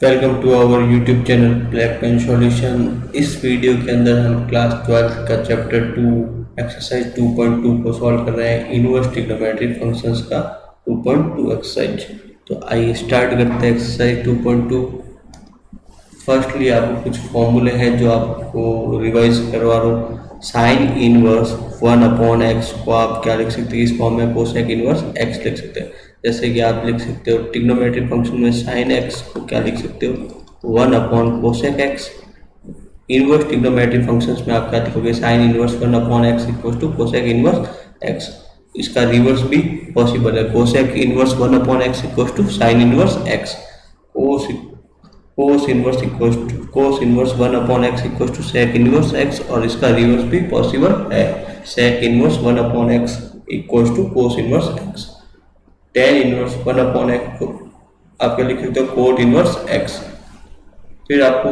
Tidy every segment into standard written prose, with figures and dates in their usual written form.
Welcome to our YouTube channel black pen solution. इस video के अंदर हम क्लास 12 का चैप्टर 2 एक्सरसाइज 2.2 को सॉल्व कर रहे हैं। इनवर्स ट्रिग्नोमेट्रिक फंक्शंस का 2.2 एक्सरसाइज। तो आइए स्टार्ट करते हैं एक्सरसाइज 2.2। फर्स्टली आपको कुछ फॉर्मूले हैं जो आपको रिवाइज करवा रहा हूँ। साइन इनवर्स 1/x को आप क्या लिख सकते हैं, इस फॉर्म में कोसेक इनवर्स x लिख सकते हैं। जैसे कि आप लिख सकते हो ट्रिग्नोमेट्रिक फंक्शन में साइन x को क्या लिख सकते हो 1/कोसेक x। इनवर्स ट्रिग्नोमेट्रिक फंक्शंस में आप क्या लिखोगे, sine inverse 1/x equal to cosec inverse x। इसका रिवर्स भी पॉसिबल है, cosec inverse 1/x equal to sine inverse x। Cos inverse equal to cos inverse 1/x equal to sec inverse x, और इसका reverse भी possible है, sec inverse 1/x equal to cos inverse x। Tan inverse 1/x को आप क्या लिख सकते हो, कोट इनवर्स x। फिर आपको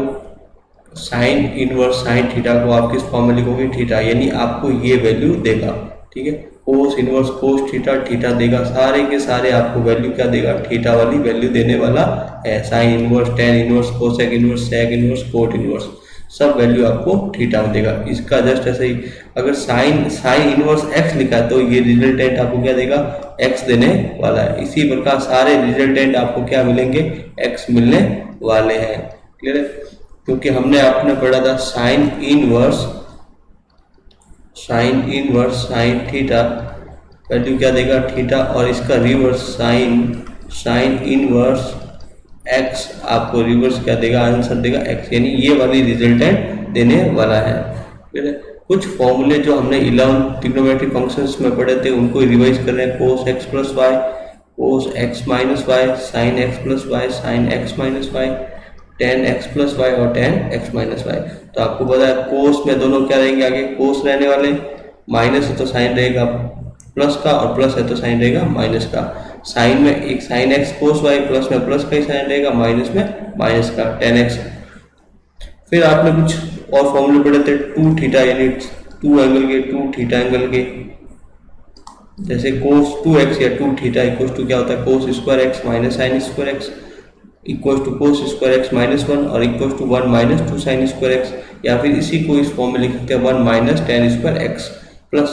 साइन इनवर्स साइन थीटा को आप किस फॉर्म में लिखोगे, थीटा, यानी आपको ये वैल्यू देगा। ठीक है, कोस इनवर्स कोस थीटा थीटा देगा, सारे के सारे आपको वैल्यू क्या देगा, थीटा वाली वैल्यू देने वाला है। Sine inverse tan inverse cosec inverse sec inverse cot inverse सब वैल्यू आपको थीटा में देगा। इसका जस्ट ऐसे ही अगर साइन साइन इनवर्स एक्स लिखा है तो ये रिजल्टेंट आपको क्या देगा, एक्स देने वाला है। इसी प्रकार सारे रिजल्टेंट आपको क्या मिलेंगे, एक्स मिलने वाले हैं। क्लियर है, क्योंकि हमने आपने पढ़ा था sign inverse sine theta value क्या देगा, थीटा, और इसका रिवर्स साइन इनवर्स एक्स आपको रिवर्स क्या देगा, आंसर देगा एक्स, यानी ये वाली रिजल्टेंट देने वाला है। फिर कुछ फॉर्मूले जो हमने 11 ट्रिग्नोमेट्रिक फंक्शंस में पढ़े थे उनको रिवाइज कर रहे हैं। Cos x plus y, cos x minus y, sine x plus y, sine x minus y, tan x plus y और टेन एक्स माइनस वाई। तो आपको पता है कोस में दोनों क्या रहेंगे, आगे कोस रहने वाले, माइनस है तो साइन रहेगा प्लस का, और प्लस है तो साइन रहेगा माइनस का। साइन में एक sine x cos y, plus में प्लस का ही साइन रहेगा, माइनस में माइनस का टेन एक्स। फिर आपने कुछ और फॉर्मूले पढ़े थे, टू थीटा यानी टू एंगल के, टू थीटा एंगल के। जैसे कोस 2x या 2 थीटा इक्वल टू क्या होता है, cos square x minus sine square x equal to cos square x minus 1 और equal to 1 minus 2 sine square x. या फिर इसी को इस फॉर्म में लिख सकते हैं 1 minus tan square x plus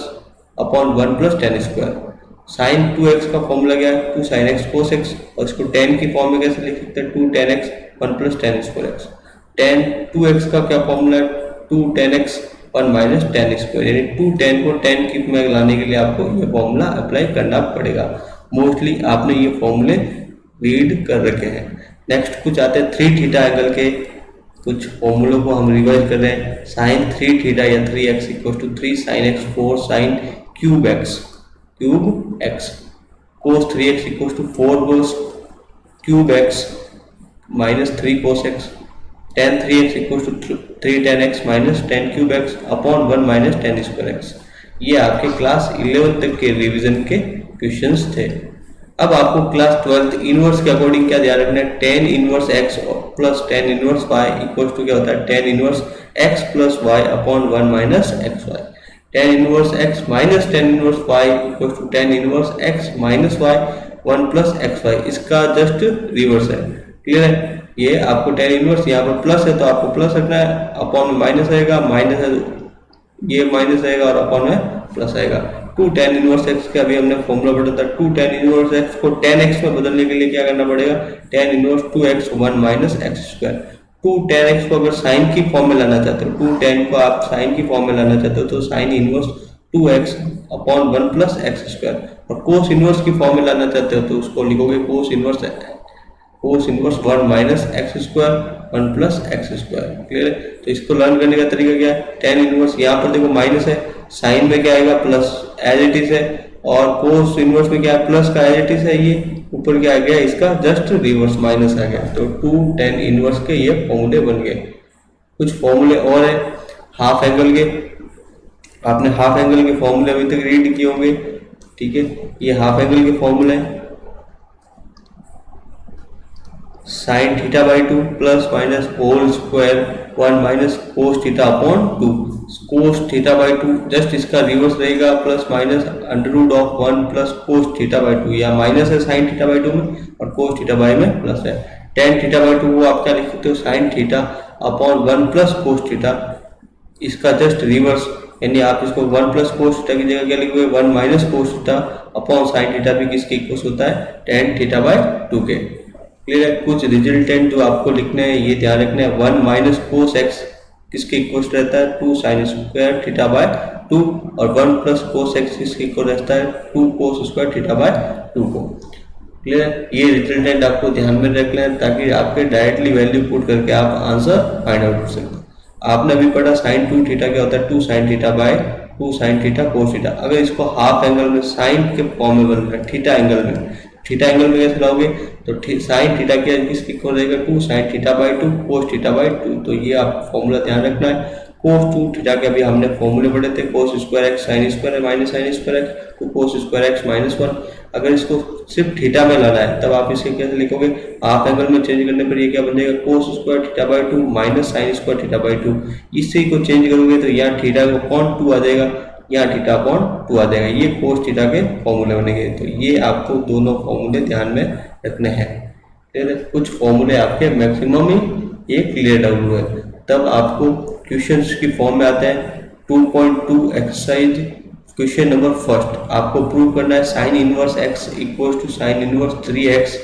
upon 1 plus tan square. Sine 2x का फॉर्मूला क्या है, 2 साइन एक्स कोस एक्स, और इसको टेन की फॉर्म में कैसे लिख सकते हैं, 2 ten x 1 plus tan square x. Ten 2x का क्या फॉर्मूला है, 2 ten x 1 minus tan square, यानी 2 टेन को टेन की में लाने के लिए आपको ये फॉर्मूला अप्लाई करना पड़ेगा। मोस्टली आपने ये फॉर्मूले रीड कर रखे हैं। नेक्स्ट कुछ आते हैं 3 थीटा एंगल के, कुछ फॉर्मूलों को हम रिवाइज कर रहे हैं। साइन 3 थीटा या 3x equal to 3 sine x 4 sine cube x cos 3x equal to 4 cos cube x minus 3 cos x, tan 3x equal to 3 tan x minus tan cube x upon 1 minus tan square x. ये आपके class 11 तक के revision के questions थे। अब आपको class 12 inverse के according क्या ध्यान रखना है, tan inverse x plus tan inverse y equal to क्या होता है, tan inverse x plus y upon 1 minus x y. Tan inverse x minus tan inverse y equal to tan inverse x minus y 1 plus x y, इसका just reverse है। Clear है, ये आपको tan inverse यहाँ पर plus है तो आपको प्लस रखना है, अपॉन में माइनस रहेगा, माइनस है ये माइनस रहेगा और अपॉन में प्लस आएगा। 2 टेन इनवर्स एक्स का भी हमने फॉर्मूला पढ़ा था, 2 टेन इनवर्स एक्स को 10x में बदलने के लिए क्या करना पड़ेगा, tan inverse 2x 1 minus x square. 2 ten x को अगर साइन की फॉर्म में लाना चाहते हो, 2 टेन को आप साइन की फॉर्म में लाना चाहते हो तो sine inverse 2x upon 1 plus x square, और कोस इनवर्स की फॉर्म में लाना चाहते हो तो उसको लिखोगे कोस inverse 1 minus x square 1 plus x square. Clear है, तो इसको लर्न करने का तरीका क्या है, टेन इनवर्स यहाँ पर देखो माइनस है, साइन में क्या आएगा प्लस एज इट इज है, और कोस इनवर्स में क्या है प्लस का एज इट इज है, ये ऊपर क्या आ गया इसका जस्ट रिवर्स माइनस आ गया। तो 2 टेन इनवर्स के ये फॉर्मूले बन गए। कुछ फॉर्मूले और है हाफ एंगल के, आपने हाफ एंगल के फॉर्मूले अभी तक रीड किए होंगे। ठीक है, ये हाफ एंगल के फॉर्मूले हैं, sine theta by 2 plus minus whole square 1 minus cos theta upon 2, cos theta by 2 just इसका रिवर्स रहेगा, plus minus under root of 1 plus cos theta by 2, या माइनस है साइन थीटा बाई 2 में और कोस theta by में plus है। Tan theta by to वो आप क्या लिख सकते हो, sine theta upon one plus cos theta, इसका जस्ट रिवर्स, यानी आप इसको वन प्लस कोस थीटा की जगह क्या लिखोगे, one minus cos theta upon sine theta भी किसके इक्वल होता है, टेन थीटा बाई टू के। क्लियर है। कुछ रिजल्टेंट जो आपको लिखने हैं ये ध्यान रखना है, वन माइनस कोस एक्स किसके इक्वल रहता है, two sine square theta by two, और वन प्लस कोस एक्स किसके इक्वल रहता है, two cos square theta by two को। क्लियर है। ये रिजल्टेंट आपको ध्यान में रख लें ताकि आपके डायरेक्टली वैल्यू पुट करके आप आंसर फाइंड आउट कर सकते हैं। आपने अभी पढ़ा साइन टू थीटा क्या होता है, two sine theta by two sine theta cos theta. अगर इसको हाफ एंगल में साइन के फॉर्म में बन रहा है, थीटा एंगल में, थीटा एंगल में कैसे लाओगे, तो साइन थीटा क्या किसके इक्वल रहेगा, two sine theta by two cos theta by two. तो ये आप फॉर्मूला ध्यान रखना है। कोस टू थीटा के अभी हमने फॉर्मूले पढ़े थे, cos square x sine square minus sine square x, तो cos square x minus one. अगर इसको सिर्फ थीटा में लाना है तब आप इसे कैसे लिखोगे, हाफ एंगल में चेंज करने पर ये क्या बन जाएगा, कोस square theta by to minus sine square theta by to. इससे को चेंज करोगे तो यहाँ थीटा का अपॉन टू आ जाएगा, यहाँ थीटा अपॉन टू आ जाएगा। ये कोस थीटा के फॉर्मूले बनेंगे। तो ये आपको दोनों फॉर्मूले ध्यान में रखने हैं। कुछ फॉर्मूले आपके मैक्सिमम ही ये क्लियर डाउट हुए, तब आपको क्वेश्चंस की फॉर्म में आते हैं। 2.2 एक्सरसाइज क्वेश्चन नंबर फर्स्ट, आपको प्रूव करना है sine inverse x equal to sine inverse 3x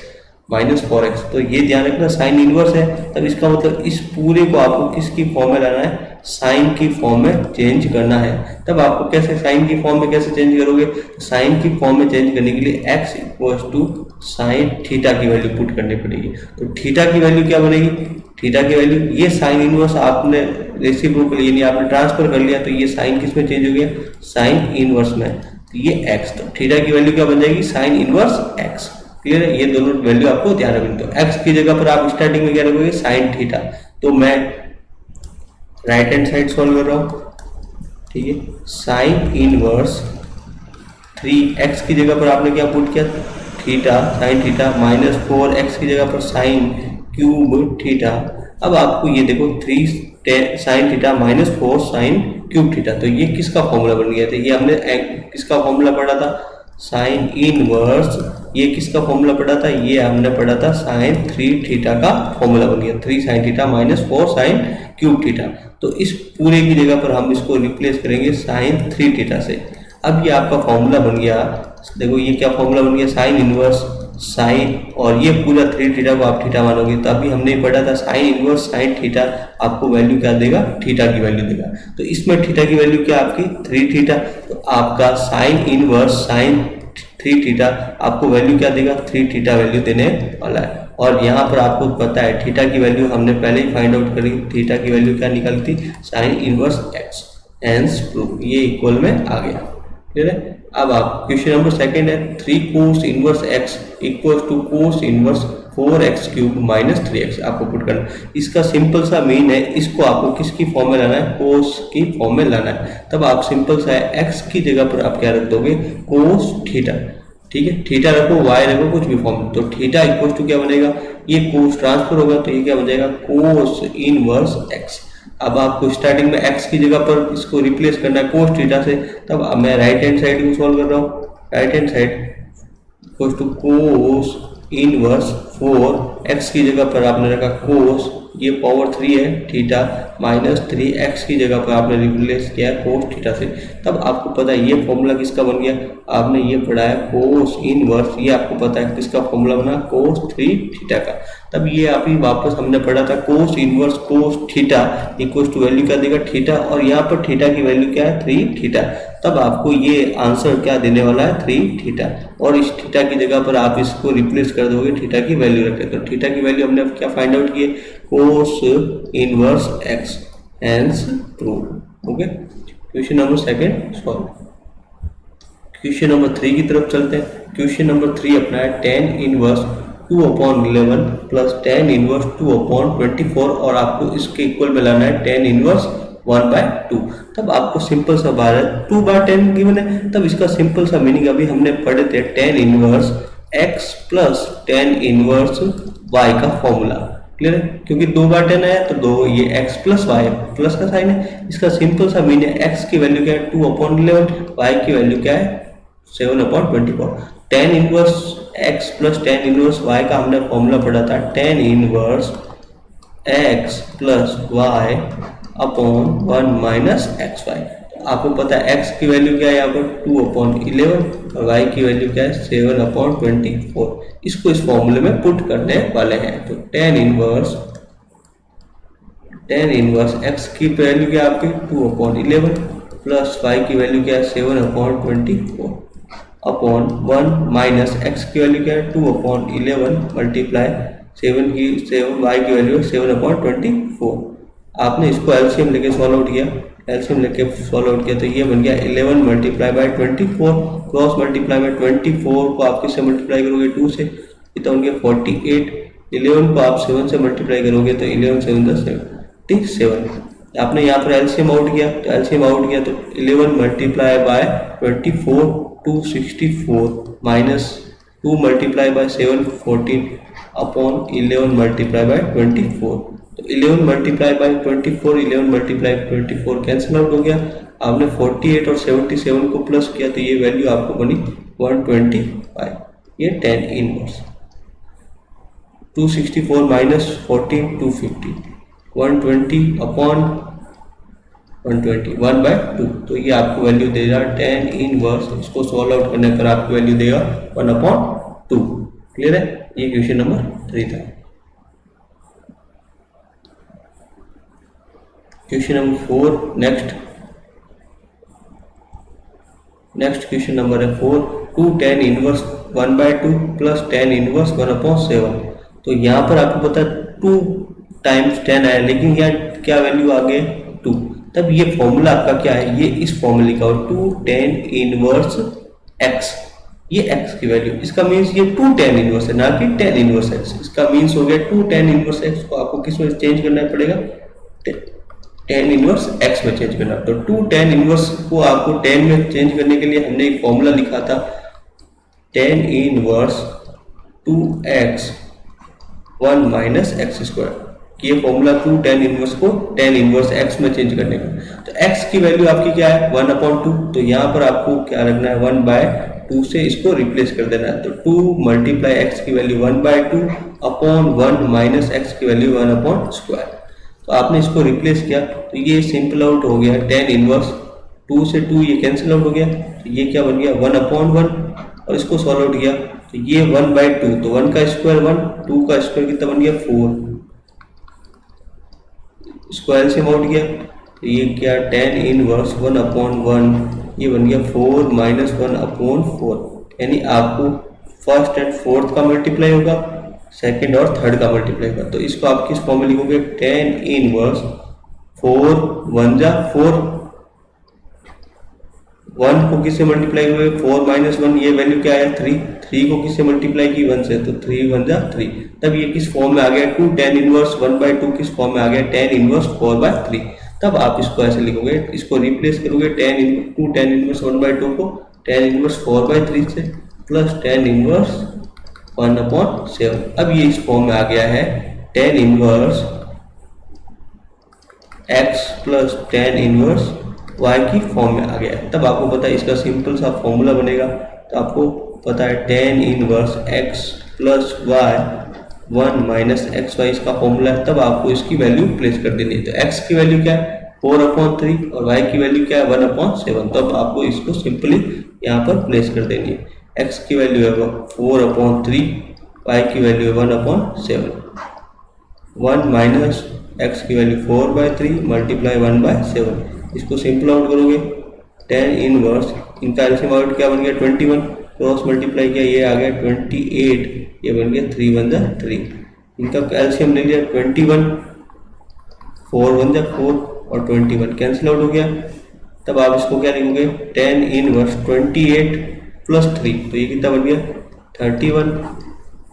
minus 4x। तो ये ध्यान रखना साइन इनवर्स है, तब इसका मतलब इस पूरे को आपको किसकी फॉर्म में लाना है, साइन की फॉर्म में चेंज करना है। तब आपको कैसे साइन की फॉर्म में कैसे चेंज करोगे, साइन की फॉर्म में चेंज करने के लिए x equal to sine theta की वैल्यू पुट करनी पड़ेगी। तो थीटा की वैल्यू क्या बनेगी, थीटा की वैल्यू ये साइन इनवर्स आपने रेसिप्रोकल यानी आपने ट्रांसफर कर लिया, तो ये साइन किस में चेंज हो गया, साइन इनवर्स में, तो ये x। तो थीटा की वैल्यू क्या बन जाएगी, साइन इनवर्स x। क्लियर है। ये दोनों वैल्यू आपको ध्यान रखनी। तो x की जगह पर आप स्टार्टिंग में क्या रखोगे, साइन थीटा। तो मैं राइट हैंड साइड सॉल्व कर रहा हूँ, ठीक है। साइन इनवर्स 3x की जगह पर आपने क्या पुट किया, theta sine theta minus 4x की जगह पर साइन क्यूब थीटा। अब आपको ये देखो 3 sine theta minus 4 sine cube theta. तो ये किसका फॉर्मूला बन गया था, ये हमने किसका फॉर्मूला पढ़ा था, साइन इनवर्स। ये किसका फॉर्मूला पढ़ा था, ये हमने पढ़ा था साइन 3 थीटा का फॉर्मूला बन गया, 3 sine theta minus 4 sine cube theta. तो इस पूरे की जगह पर हम इसको रिप्लेस करेंगे साइन 3 थीटा से। अब ये आपका फॉर्मूला बन गया, देखो ये क्या फॉर्मूला बन गया, साइन इनवर्स साइन, और ये पूरा 3 थीटा को आप थीटा मानोगे। तो अभी हमने पढ़ा था साइन इनवर्स साइन थीटा आपको वैल्यू क्या देगा, थीटा की वैल्यू देगा। तो इसमें थीटा की वैल्यू क्या आपकी 3 थीटा, तो आपका साइन इनवर्स साइन 3 थीटा आपको वैल्यू क्या देगा, 3 थीटा वैल्यू देने वाला है। और यहाँ पर आपको पता है थीटा की वैल्यू हमने पहले ही फाइंड आउट करी, थीटा की वैल्यू क्या निकली थी, sign inverse x. Hence proof ये इक्वल में आ गया। क्लियर है। अब आप क्वेश्चन नंबर सेकंड है, 3 cos inverse x equal to cos inverse 4x cube minus 3x आपको पुट करना। इसका सिंपल सा मीन है, इसको आपको किसकी फॉर्म में लाना है, कोस की फॉर्म में लाना है। तब आप सिंपल सा है x की जगह पर आप क्या रख दोगे, कोस थीटा। ठीक है, थीटा रखो y रखो कुछ भी फॉर्म, तो थीटा इक्वल टू क्या बनेगा, ये कोस ट्रांसफर होगा तो ये क्या बन जाएगा, कोस इनवर्स x। अब आपको स्टार्टिंग में x की जगह पर इसको रिप्लेस करना है कोस थीटा से। तब अब मैं राइट हैंड साइड को सॉल्व कर रहा हूँ, right hand side equal to cos inverse 4x की जगह पर आपने रखा कोस, ये पावर 3 है थीटा माइनस 3x की जगह पर आपने रिप्लेस किया कोस थीटा से। तब आपको पता है ये फॉर्मूला किसका बन गया, आपने ये पढ़ा है कोस इनवर्स, ये आपको पता है किसका फॉर्मूला बना, कोस 3 थीटा का। तब ये आप ही वापस हमने पढ़ा था cos inverse cos theta equal to value क्या देगा, थीटा, और यहाँ पर थीटा की वैल्यू क्या है, 3 थीटा। तब आपको ये आंसर क्या देने वाला है, 3 थीटा, और इस थीटा की जगह पर आप इसको रिप्लेस कर दोगे, थीटा की वैल्यू रखें। तो थीटा की वैल्यू हमने क्या फाइंड आउट किए, कोस inverse x. Hence prove. Okay, question number second solve. Question number 3 की तरफ चलते हैं। क्वेश्चन नंबर 3 अपना है tan inverse 2/11 plus tan inverse 2/24, और आपको इसके इक्वल में लाना है tan इनवर्स 1/2। तब आपको सिंपल सा बार है 2/10 गिवन है, तब इसका सिंपल सा मीनिंग अभी हमने पढ़े थे tan inverse x plus tan inverse y का फॉर्मूला। क्लियर है, क्योंकि 2/10 है तो 2 ये x प्लस वाई प्लस का साइन है। इसका सिंपल सा मीन है x की वैल्यू क्या है 2/11, y की वैल्यू क्या है 7/24। Tan inverse x plus tan inverse y का हमने फॉर्मूला पढ़ा था, tan inverse x plus y upon 1 minus x y. आपको पता है x की वैल्यू क्या है यहाँ पर 2/11 और y की वैल्यू क्या है 7/24। इसको इस फॉर्मूले में पुट करने वाले हैं। तो टेन इनवर्स x की वैल्यू क्या है आपकी 2/11 प्लस y की वैल्यू क्या है 7/24 अपॉन 1 माइनस x की वैल्यू क्या है 2/11 मल्टीप्लाई 7 y की वैल्यू है 7/24। आपने इसको एलसीएम लेके सॉल्व आउट किया, एलसीएम लेके सॉल्व आउट किया तो ये बन गया 11 multiply by 24, cross multiply by 24 को आप किससे मल्टीप्लाई करोगे 2 से, तो बन गया 48। 11 को आप 7 से मल्टीप्लाई करोगे तो 11 7 77। आपने यहाँ पर एलसीएम आउट किया, तो एलसीएम आउट किया तो 11 multiply by 24 264 minus 2 multiply by 7 14 upon 11 multiply by 24। तो 11 multiply by 24 11 multiply 24 cancel out हो गया। आपने 48 और 77 को प्लस किया तो ये वैल्यू आपको बनी 125। ये टेन इनवर्स 264 माइनस 14 250 120 अपॉन 120 1/2। तो ये आपको वैल्यू देगा टेन इनवर्स। इसको सॉल्व आउट करने पर आपको वैल्यू देगा 1/2। क्लियर है? ये क्वेश्चन नंबर 3 था। Question number 4 next question number है 4। 2 tan inverse 1/2 plus tan inverse 1/7। तो यहाँ पर आपको पता है 2 टाइम्स 10 आया, लेकिन यहाँ क्या वैल्यू आ गई 2। तब ये फॉर्मूला आपका क्या है, ये इस फॉर्मूले का 2 टेन इनवर्स x, ये x की वैल्यू, इसका मीन्स ये 2 टेन इनवर्स है ना कि 10 इनवर्स x। इसका मीन्स हो गया 2 टेन इनवर्स x को आपको किस में चेंज करना पड़ेगा, टेन इनवर्स x में चेंज करना। तो 2 टेन इनवर्स को आपको 10 में चेंज करने के लिए हमने एक फॉर्मूला लिखा था, tan inverse 2x 1 minus x square. ये फॉर्मूला 2 टेन इनवर्स को 10 इनवर्स x में चेंज करने का। तो x की वैल्यू आपकी क्या है 1/2। तो यहाँ पर आपको क्या रखना है 1/2 से इसको रिप्लेस कर देना है। तो 2 मल्टीप्लाई x की वैल्यू 1/2 अपॉन 1 माइनस एक्स की वैल्यू 1/2। तो आपने इसको रिप्लेस किया तो ये सिंपल आउट हो गया 10 इनवर्स 2 से 2 ये कैंसिल आउट हो गया। तो ये क्या बन गया 1/1 और इसको सॉल्व आउट किया तो ये 1/2। तो 1 का स्क्वायर 1, 2 का स्क्वायर कितना बन गया 4, इसको एलसीएम आउट किया तो ये क्या 10 इनवर्स 1/1 ये बन गया 4 माइनस 1/4। यानी आपको फर्स्ट एंड फोर्थ का मल्टीप्लाई होगा, सेकंड और थर्ड का मल्टीप्लाई होगा। तो इसको आप किस फॉर्म में लिखोगे 10 इनवर्स 4 1 जा 4, 1 को किससे मल्टीप्लाई हुए 4 माइनस 1, ये वैल्यू क्या है 3, 3 को किससे मल्टीप्लाई की 1 से, तो 3 1 जा 3। तब ये किस फॉर्म में आ गया 2 टेन इनवर्स 1/2 किस फॉर्म में आ गया 10 इनवर्स 4/3। तब आप इसको ऐसे लिखोगे, इसको रिप्लेस करोगे 2 टेन इनवर्स 1/2 को 10 इनवर्स 4/3 से प्लस 10 इनवर्स 1/7। अब ये इस फॉर्म में आ गया है 10 inverse x plus 10 inverse y की फॉर्म में आ गया है। तब आपको पता है इसका सिंपल सा फॉर्मूला बनेगा। तो आपको पता है 10 inverse x plus y 1 minus x y इसका फॉर्मूला है। तब आपको इसकी वैल्यू प्लेस कर देनी है। तो x की वैल्यू क्या है 4/3 और y की वैल्यू क्या है 1/7। तब आपको इसको सिंपली यहाँ पर प्लेस कर देनी है। x की वैल्यू है 4/3, y की वैल्यू है 1/7। 1 माइनस x की वैल्यू 4/3 मल्टीप्लाई 1/7। इसको सिंपल आउट करोगे 10 इनवर्स, इनका एलसीएम आउट क्या बन गया 21, क्रॉस मल्टीप्लाई किया ये आ गया 28, ये बन गया 3 1 जा 3। इनका एलसीएम ले लिया 21, 4 1 जा 4 और 21 कैंसिल आउट हो गया। तब आप इसको क्या लिखोगे 10 इनवर्स 28 प्लस 3, तो ये कितना बन गया 31,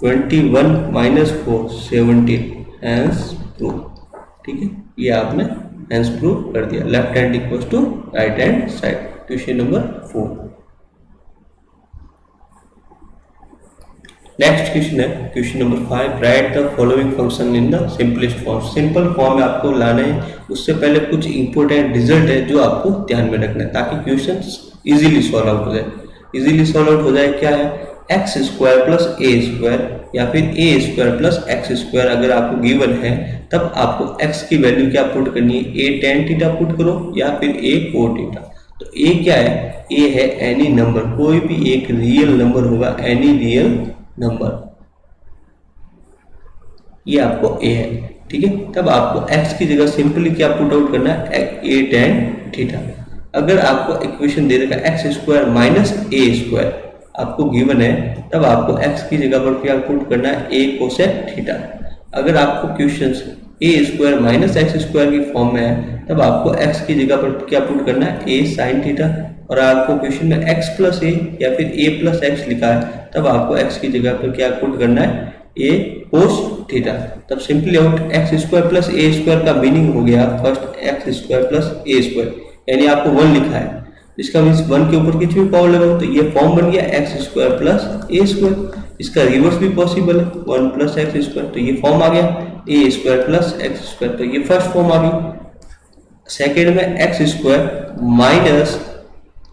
21 माइनस 4 17, हैंस प्रूव। ठीक है, ये आपने हैंस प्रूव कर दिया। Left hand equals to right hand side. Question number 4। Next question है question number 5। Write the following function in the simplest form. Simple form में आपको लाना है, उससे पहले कुछ इंपॉर्टेंट रिजल्ट है जो आपको ध्यान में रखना है ताकि क्वेश्चन इजीली सॉल्व आउट हो जाए। इजीली सॉल्व आउट हो जाए क्या है, x square plus a square या फिर ए स्क्वायर प्लस एक्स स्क्वायर अगर आपको गिवन है, तब आपको एक्स की वैल्यू क्या पुट करनी है, ए टेन थीटा पुट करो या फिर ए कोट थीटा। तो ए क्या है, ए है एनी नंबर, कोई भी एक रियल नंबर होगा, एनी रियल नंबर, ये आपको ए है, ठीक है। तब आपको एक्स की जगह सिंपली क्या पुट आउट करना है, ए टेन थीटा। अगर आपको इक्वेशन दे रखा है x square minus a square आपको गिवन है, तब आपको x की जगह पर क्या पुट करना है, a कोसेक थीटा। अगर आपको क्वेश्चन ए स्क्वायर माइनस एक्स स्क्वायर की फॉर्म में है, तब आपको x की जगह पर क्या पुट करना है, a साइन थीटा। और आपको क्वेश्चन में x प्लस ए या फिर a प्लस एक्स लिखा है, तब आपको x की जगह पर क्या पुट करना है, a कोस थीटा। तब simply out x square plus a square का मीनिंग हो गया first x square plus a square, यानी आपको 1 लिखा है, इसका मीन्स 1 के ऊपर कुछ भी पावर लगाओ तो ये फॉर्म बन गया x square plus a square. इसका रिवर्स भी पॉसिबल है, 1 प्लस एक्स स्क्वायर, तो ये फॉर्म आ गया ए स्क्वायर प्लस एक्स स्क्वायर, तो ये फर्स्ट फॉर्म आ गई। सेकेंड में एक्स स्क्वायर माइनस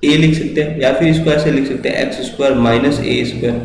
ए लिख सकते हैं या फिर स्क्वायर से लिख सकते हैं x square minus a square,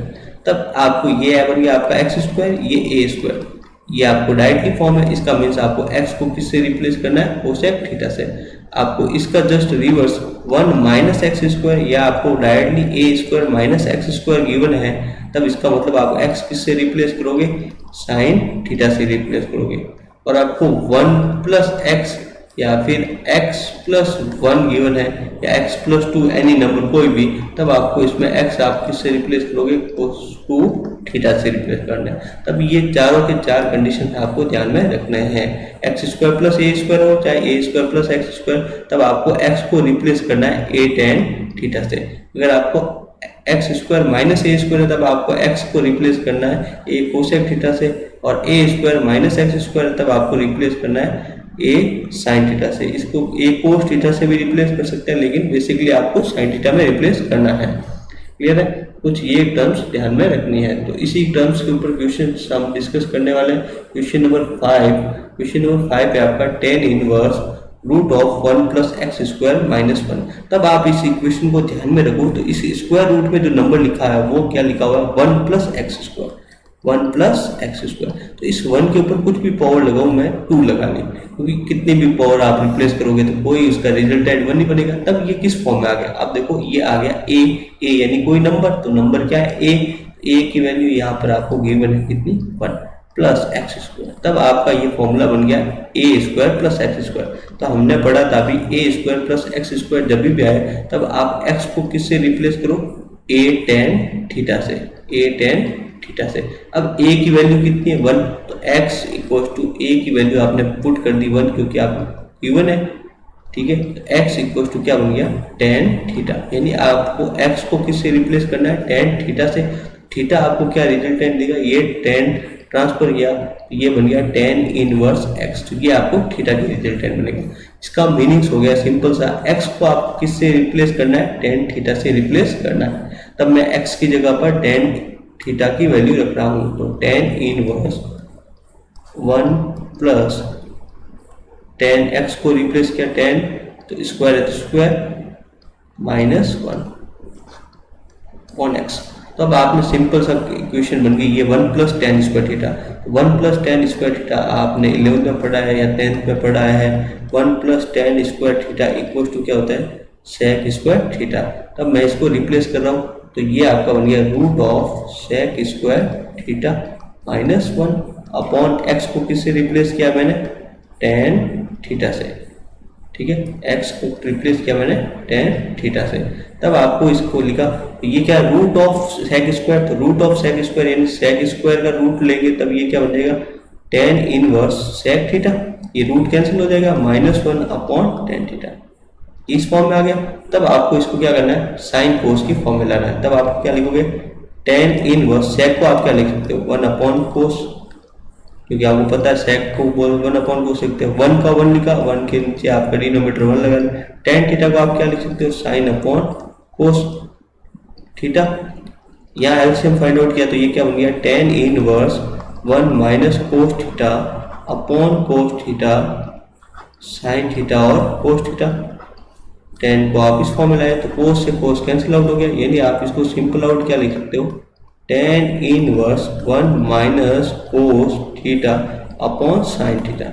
तब आपको ये बन गया आपका एक्स स्क्वायर, ये ए स्क्वायर, ये आपको डायरेक्टली फॉर्म है। इसका मीन्स आपको एक्स को किससे रिप्लेस करना है, कोसेक थीटा से। आपको इसका just reverse 1 minus x square, या आपको directly a square minus x square given है, तब इसका मतलब आप एक्स किससे रिप्लेस करोगे, साइन थीटा से रिप्लेस करोगे। और आपको 1 प्लस एक्स या फिर x प्लस 1 गिवन है या x प्लस 2 एनी नंबर कोई भी, तब आपको इसमें x आप किससे रिप्लेस करोगे, cos 2 थीटा से रिप्लेस करना है। तब ये चारों के चार कंडीशन आपको ध्यान में रखने हैं, x square plus a square हो चाहे ए स्क्वायर प्लस एक्स स्क्वायर, तब आपको x को रिप्लेस करना है ए टेन थीटा से। अगर आपको x square minus a square है, तब आपको x को रिप्लेस करना है ए कोसेक थीटा से, और ए स्क्वायर माइनस एक्स स्क्वायर तब आपको रिप्लेस करना है ए साइन थीटा से। इसको ए कोस थीटा से भी रिप्लेस कर सकते हैं, लेकिन बेसिकली आपको साइन थीटा में रिप्लेस करना है। क्लियर है, कुछ ये टर्म्स ध्यान में रखनी है। तो इसी टर्म्स के ऊपर क्वेश्चन हम डिस्कस करने वाले हैं। क्वेश्चन नंबर 5, क्वेश्चन नंबर 5 है आपका tan inverse root of 1 plus x square minus 1। तब आप इस इक्वेशन को ध्यान में रखो, तो इस स्क्वायर रूट में जो नंबर लिखा है वो क्या लिखा हुआ है, 1 plus x square, 1 plus x square. तो इस 1 के ऊपर कुछ भी पावर लगाऊं मैं 2 लगा ली, क्योंकि कितनी भी पावर आप रिप्लेस करोगे तो कोई उसका रिजल्टेंट 1 नहीं बनेगा। तब ये किस फॉर्म में आ गया, आप देखो ये आ गया ए यानी कोई नंबर, तो नंबर क्या है ए की वैल्यू यहाँ पर आपको गिवन है कितनी, 1 प्लस एक्स स्क्वायर। तब आपका ये फॉर्मूला बन गया ए स्क्वायर प्लस एक्स स्क्वायर। तो हमने पढ़ा था अभी ए स्क्वायर प्लस एक्स स्क्वायर जब भी आए, तब आप एक्स को किससे रिप्लेस करो, ए टेन थीटा से, ए टेन थीटा से। अब a की वैल्यू कितनी है, 1, तो x इक्वल टू a की वैल्यू आपने पुट कर दी 1, क्योंकि आप गिवन है, ठीक है। तो x इक्वल टू क्या बन गया, टेन थीटा, यानी आपको x को किससे रिप्लेस करना है, टेन थीटा से। थीटा आपको क्या रिजल्टेंट देगा, ये टेन ट्रांसफर किया, तो ये बन गया टेन इनवर्स x, तो ये आपको थीटा की रिजल्टेंट बनेगा। इसका मीनिंग्स हो गया सिंपल सा, x को आपको किससे रिप्लेस करना है, टेन थीटा से रिप्लेस करना है। तब मैं x की जगह पर टेन थीटा की वैल्यू रख रहा हूं, तो ten inverse 1 plus ten x को रिप्लेस किया 10, तो स्क्वायर है तो स्क्वायर माइनस 1 एक्स। तो अब आपने सिंपल सा इक्वेशन बन गई, ये 1 plus tan square theta. 1 plus tan square theta आपने 11th में पढ़ा है या 10th में पढ़ा है, 1 plus tan square theta equal to क्या होता है, सेक स्क्वायर थीटा। तब मैं इसको रिप्लेस कर रहा हूँ, तो ये आपका बन गया root of sec square theta minus 1 upon x को किससे रिप्लेस किया मैंने, टेन थीटा से, ठीक है। एक्स को रिप्लेस किया मैंने टेन थीटा से। तब आपको इसको लिखा, तो ये क्या रूट ऑफ सेक स्क्वायर, तो रूट ऑफ सेक स्क्वायर यानी सेक स्क्वायर का रूट लेंगे, तब ये क्या बन जाएगा, टेन इनवर्स सेक थीटा, ये रूट कैंसिल हो जाएगा, -1 अपॉन टेन थीटा, इस फॉर्म में आ गया। तब आपको इसको क्या करना है, साइन कोस की फॉर्म में लाना है। तब आप क्या लिखोगे, टेन इनवर्स सेक को आप क्या लिख सकते हो, 1 अपॉन कोस, क्योंकि आपको पता है सेक को 1 अपॉन कोस लिखते हैं। 1 का 1 लिखा, 1 के नीचे आपका डिनोमिनेटर 1 लगा दें। टेन थीटा को आप क्या लिख सकते हो, साइन अपॉन कोस थीटा। यहाँ एलसीएम फाइंड आउट किया, तो ये क्या बन गया, ten inverse 1 minus cos theta upon कोस थीटा साइन थीटा और कोस थीटा। 10 को आप इस फॉर्म में लाए, तो कोस से कोस कैंसिल आउट हो गया, यानी आप इसको सिंपल आउट क्या लिख सकते हो, ten inverse 1 minus cos theta upon sine theta.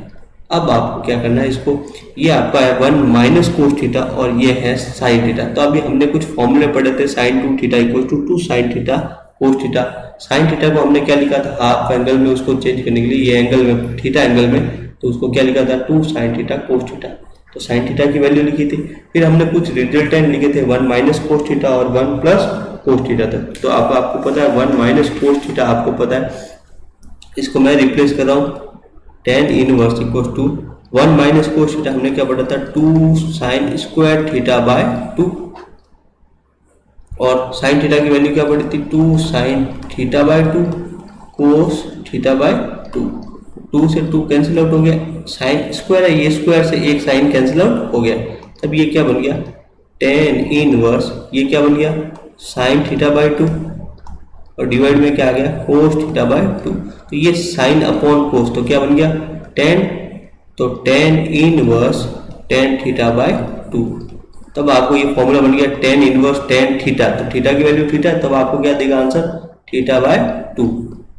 अब आपको क्या करना है, इसको ये आपका है 1 माइनस कोस थीटा और ये है साइन थीटा। तो अभी हमने कुछ फॉर्मूले पढ़े थे, sine 2 theta equal to 2 sine theta cos theta. Sine theta को हमने क्या लिखा था, हाफ एंगल में उसको चेंज करने के लिए, ये एंगल में थीटा एंगल में, तो उसको क्या लिखा था 2 साइन थीटा कोस थीटा। तो साइन थीटा की वैल्यू लिखी थी। फिर हमने कुछ रिजल्टेंट लिखे थे 1 माइनस कोस थीटा और 1 प्लस कोस थीटा तक। तो अब आपको पता है 1 माइनस कोस थीटा आपको पता है, इसको मैं रिप्लेस कर रहा हूँ tan inverse equal to 1 minus cos theta हमने क्या पढ़ा था 2 साइन स्क्वायर थीटा बाय 2, और साइन थीटा की वैल्यू क्या पड़ी थी 2 sine theta bye 2 cos theta by 2। 2 से 2 कैंसिल आउट हो गया, साइन स्क्वायर है, ये स्क्वायर से एक साइन कैंसिल आउट हो गया। तब ये क्या बन गया टेन इनवर्स, ये क्या बन गया साइन थीटा बाय 2 और डिवाइड में क्या आ गया कोस थीटा बाय 2। तो ये साइन अपॉन कोस, तो क्या बन गया टेन, तो tan inverse tan theta by 2। तब आपको ये फॉर्मूला बन गया टेन इनवर्स टेन थीटा, तो थीटा की वैल्यू थीटा, तब आपको क्या देगा आंसर थीटा बाय 2।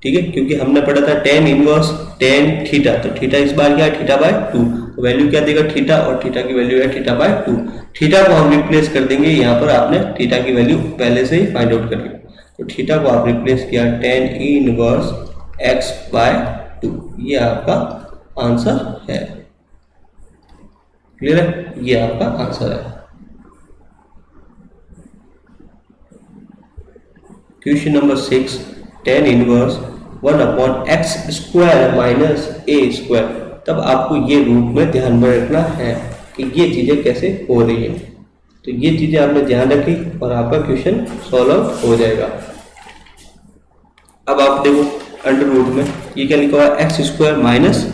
ठीक है, क्योंकि हमने पढ़ा था टेन इनवर्स टेन थीटा, तो थीटा इस बार क्या है थीटा बाय 2, तो वैल्यू क्या देगा थीटा, और थीटा की वैल्यू है थीटा बाय 2। थीटा को हम रिप्लेस कर देंगे, यहाँ पर आपने थीटा की वैल्यू पहले से ही फाइंड आउट कर ली, तो थीटा को आप रिप्लेस किया टेन इनवर्स एक्स बाय 2, ये आपका आंसर है। क्लियर है, ये आपका आंसर है। Question number 6, tan inverse 1 upon x square minus a square. तब आपको ये रूप में ध्यान में रखना है कि ये चीजें कैसे हो रही है, तो ये चीजें आपने ध्यान रखी और आपका क्वेश्चन सॉल्व हो जाएगा। अब आप देखो अंडर रूट में ये क्या लिखा हुआ है एक्स स्क्वायर माइनस,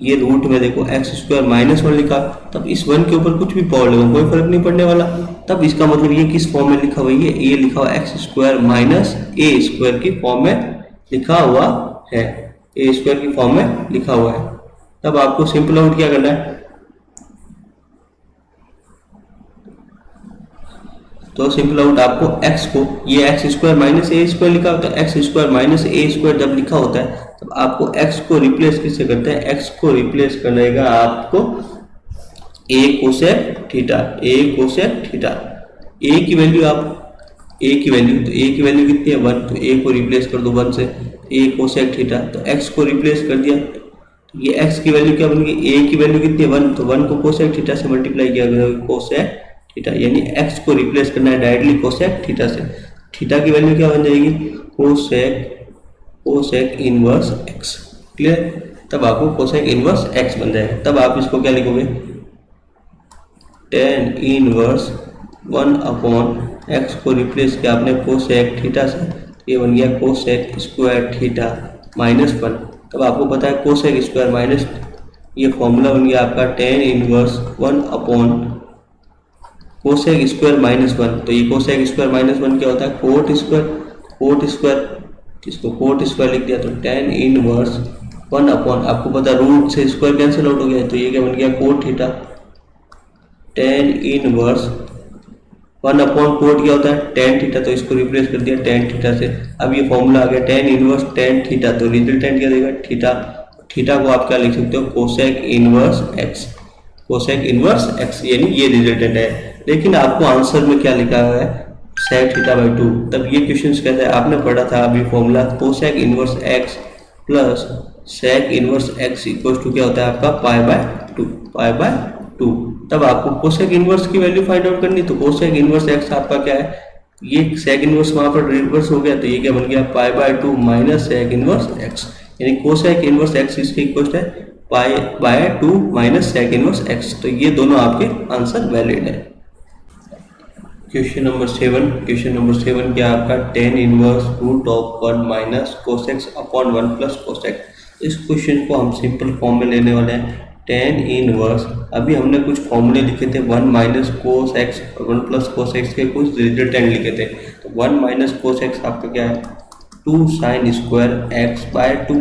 ये रूट में देखो एक्स स्क्वायर माइनस 1 लिखा, तब इस 1 के ऊपर कुछ भी पावर लगाओ कोई फर्क नहीं पड़ने वाला। तब इसका मतलब ये किस फॉर्म में लिखा हुआ है, ये लिखा हुआ x square minus a square की फॉर्म में लिखा हुआ है, ए स्क्वायर की फॉर्म में लिखा हुआ है। तब आपको सिंपल आउट क्या करना है, तो सिंपल आउट आपको x को, ये x square minus a square लिखा होता है, x square minus a square जब लिखा होता है तब आपको x को रिप्लेस किससे करते हैं, x को रिप्लेस करेगा आपको a cosec theta, a cosec theta. a की वैल्यू आप, a की वैल्यू, तो a की वैल्यू कितनी है 1, तो a को रिप्लेस कर दो 1 से, a कोसेक थीटा, तो x को रिप्लेस कर दिया, तो ये x की वैल्यू क्या बन गई, a की वैल्यू कितनी है 1, तो 1 को कोसेक थीटा से मल्टीप्लाई किया गया कोसेक थीटा, यानी x को रिप्लेस करना है डायरेक्टली कोसेक थीटा से। थीटा की वैल्यू क्या बन जाएगी कोसेक इनवर्स x। क्लियर, तब आपको कोसेक इनवर्स x बन जाएगा। तब आप इसको क्या लिखोगे टेन इनवर्स 1 अपॉन x को रिप्लेस किया आपने कोसेक थीटा से, ये बन गया कोसेक स्क्वायर थीटा माइनस 1। तब आपको पता है कोसेक स्क्वायर माइनस, ये फॉर्मूला बन गया आपका tan inverse 1 upon cosec square minus 1। तो ये कोसेक स्क्वायर माइनस 1 क्या होता है कोट स्क्वायर, इसको कोट स्क्वायर लिख दिया, तो टेन इनवर्स 1 अपॉन, आपको पता रूट से स्क्वायर कैंसिल आउट हो गया, तो ये क्या बन गया cot theta, ten inverse 1 upon coat क्या होता है टेन थीटा, तो इसको रिप्लेस कर दिया टेन थीटा से। अब ये फॉर्मूला आ गया टेन इनवर्स टेन थीटा, तो रिजल्टेंट क्या देगा थीटा, थीटा को आप क्या लिख सकते हो cosec inverse x, cosec inverse x, यानी ये रिजल्टेंट है। लेकिन आपको आंसर में क्या लिखा हुआ है सेक थीटा बाई 2। तब ये क्वेश्चन कहता है, आपने पढ़ा था अभी formula cosec inverse x plus sec inverse x equal to क्या होता है आपका पाई बाय 2। तब आपको कोसेक इनवर्स की वैल्यू फाइंड आउट करनी, तो कोसेक इनवर्स एक्स आपका क्या है, ये सेक इनवर्स वहां पर रिवर्स हो गया, तो ये क्या बन गया pi by 2 minus sec inverse x, यानी कोसेक इनवर्स एक्स इसके इक्वल है pi by 2 minus sec inverse x. तो ये दोनों आपके आंसर वैलिड है। क्वेश्चन नंबर 7 क्या आपका tan inverse root of 1 minus cos x upon 1 plus cosec. इस क्वेश्चन को हम सिंपल फॉर्म में लेने वाले हैं टेन इनवर्स, अभी हमने कुछ फॉर्मूले लिखे थे 1 माइनस कोस एक्स और 1 प्लस कोस एक्स के कुछ रिजल्टेंट लिखे थे। तो 1 माइनस कोस एक्स आपका क्या है 2 साइन स्क्वायर एक्स बाय 2,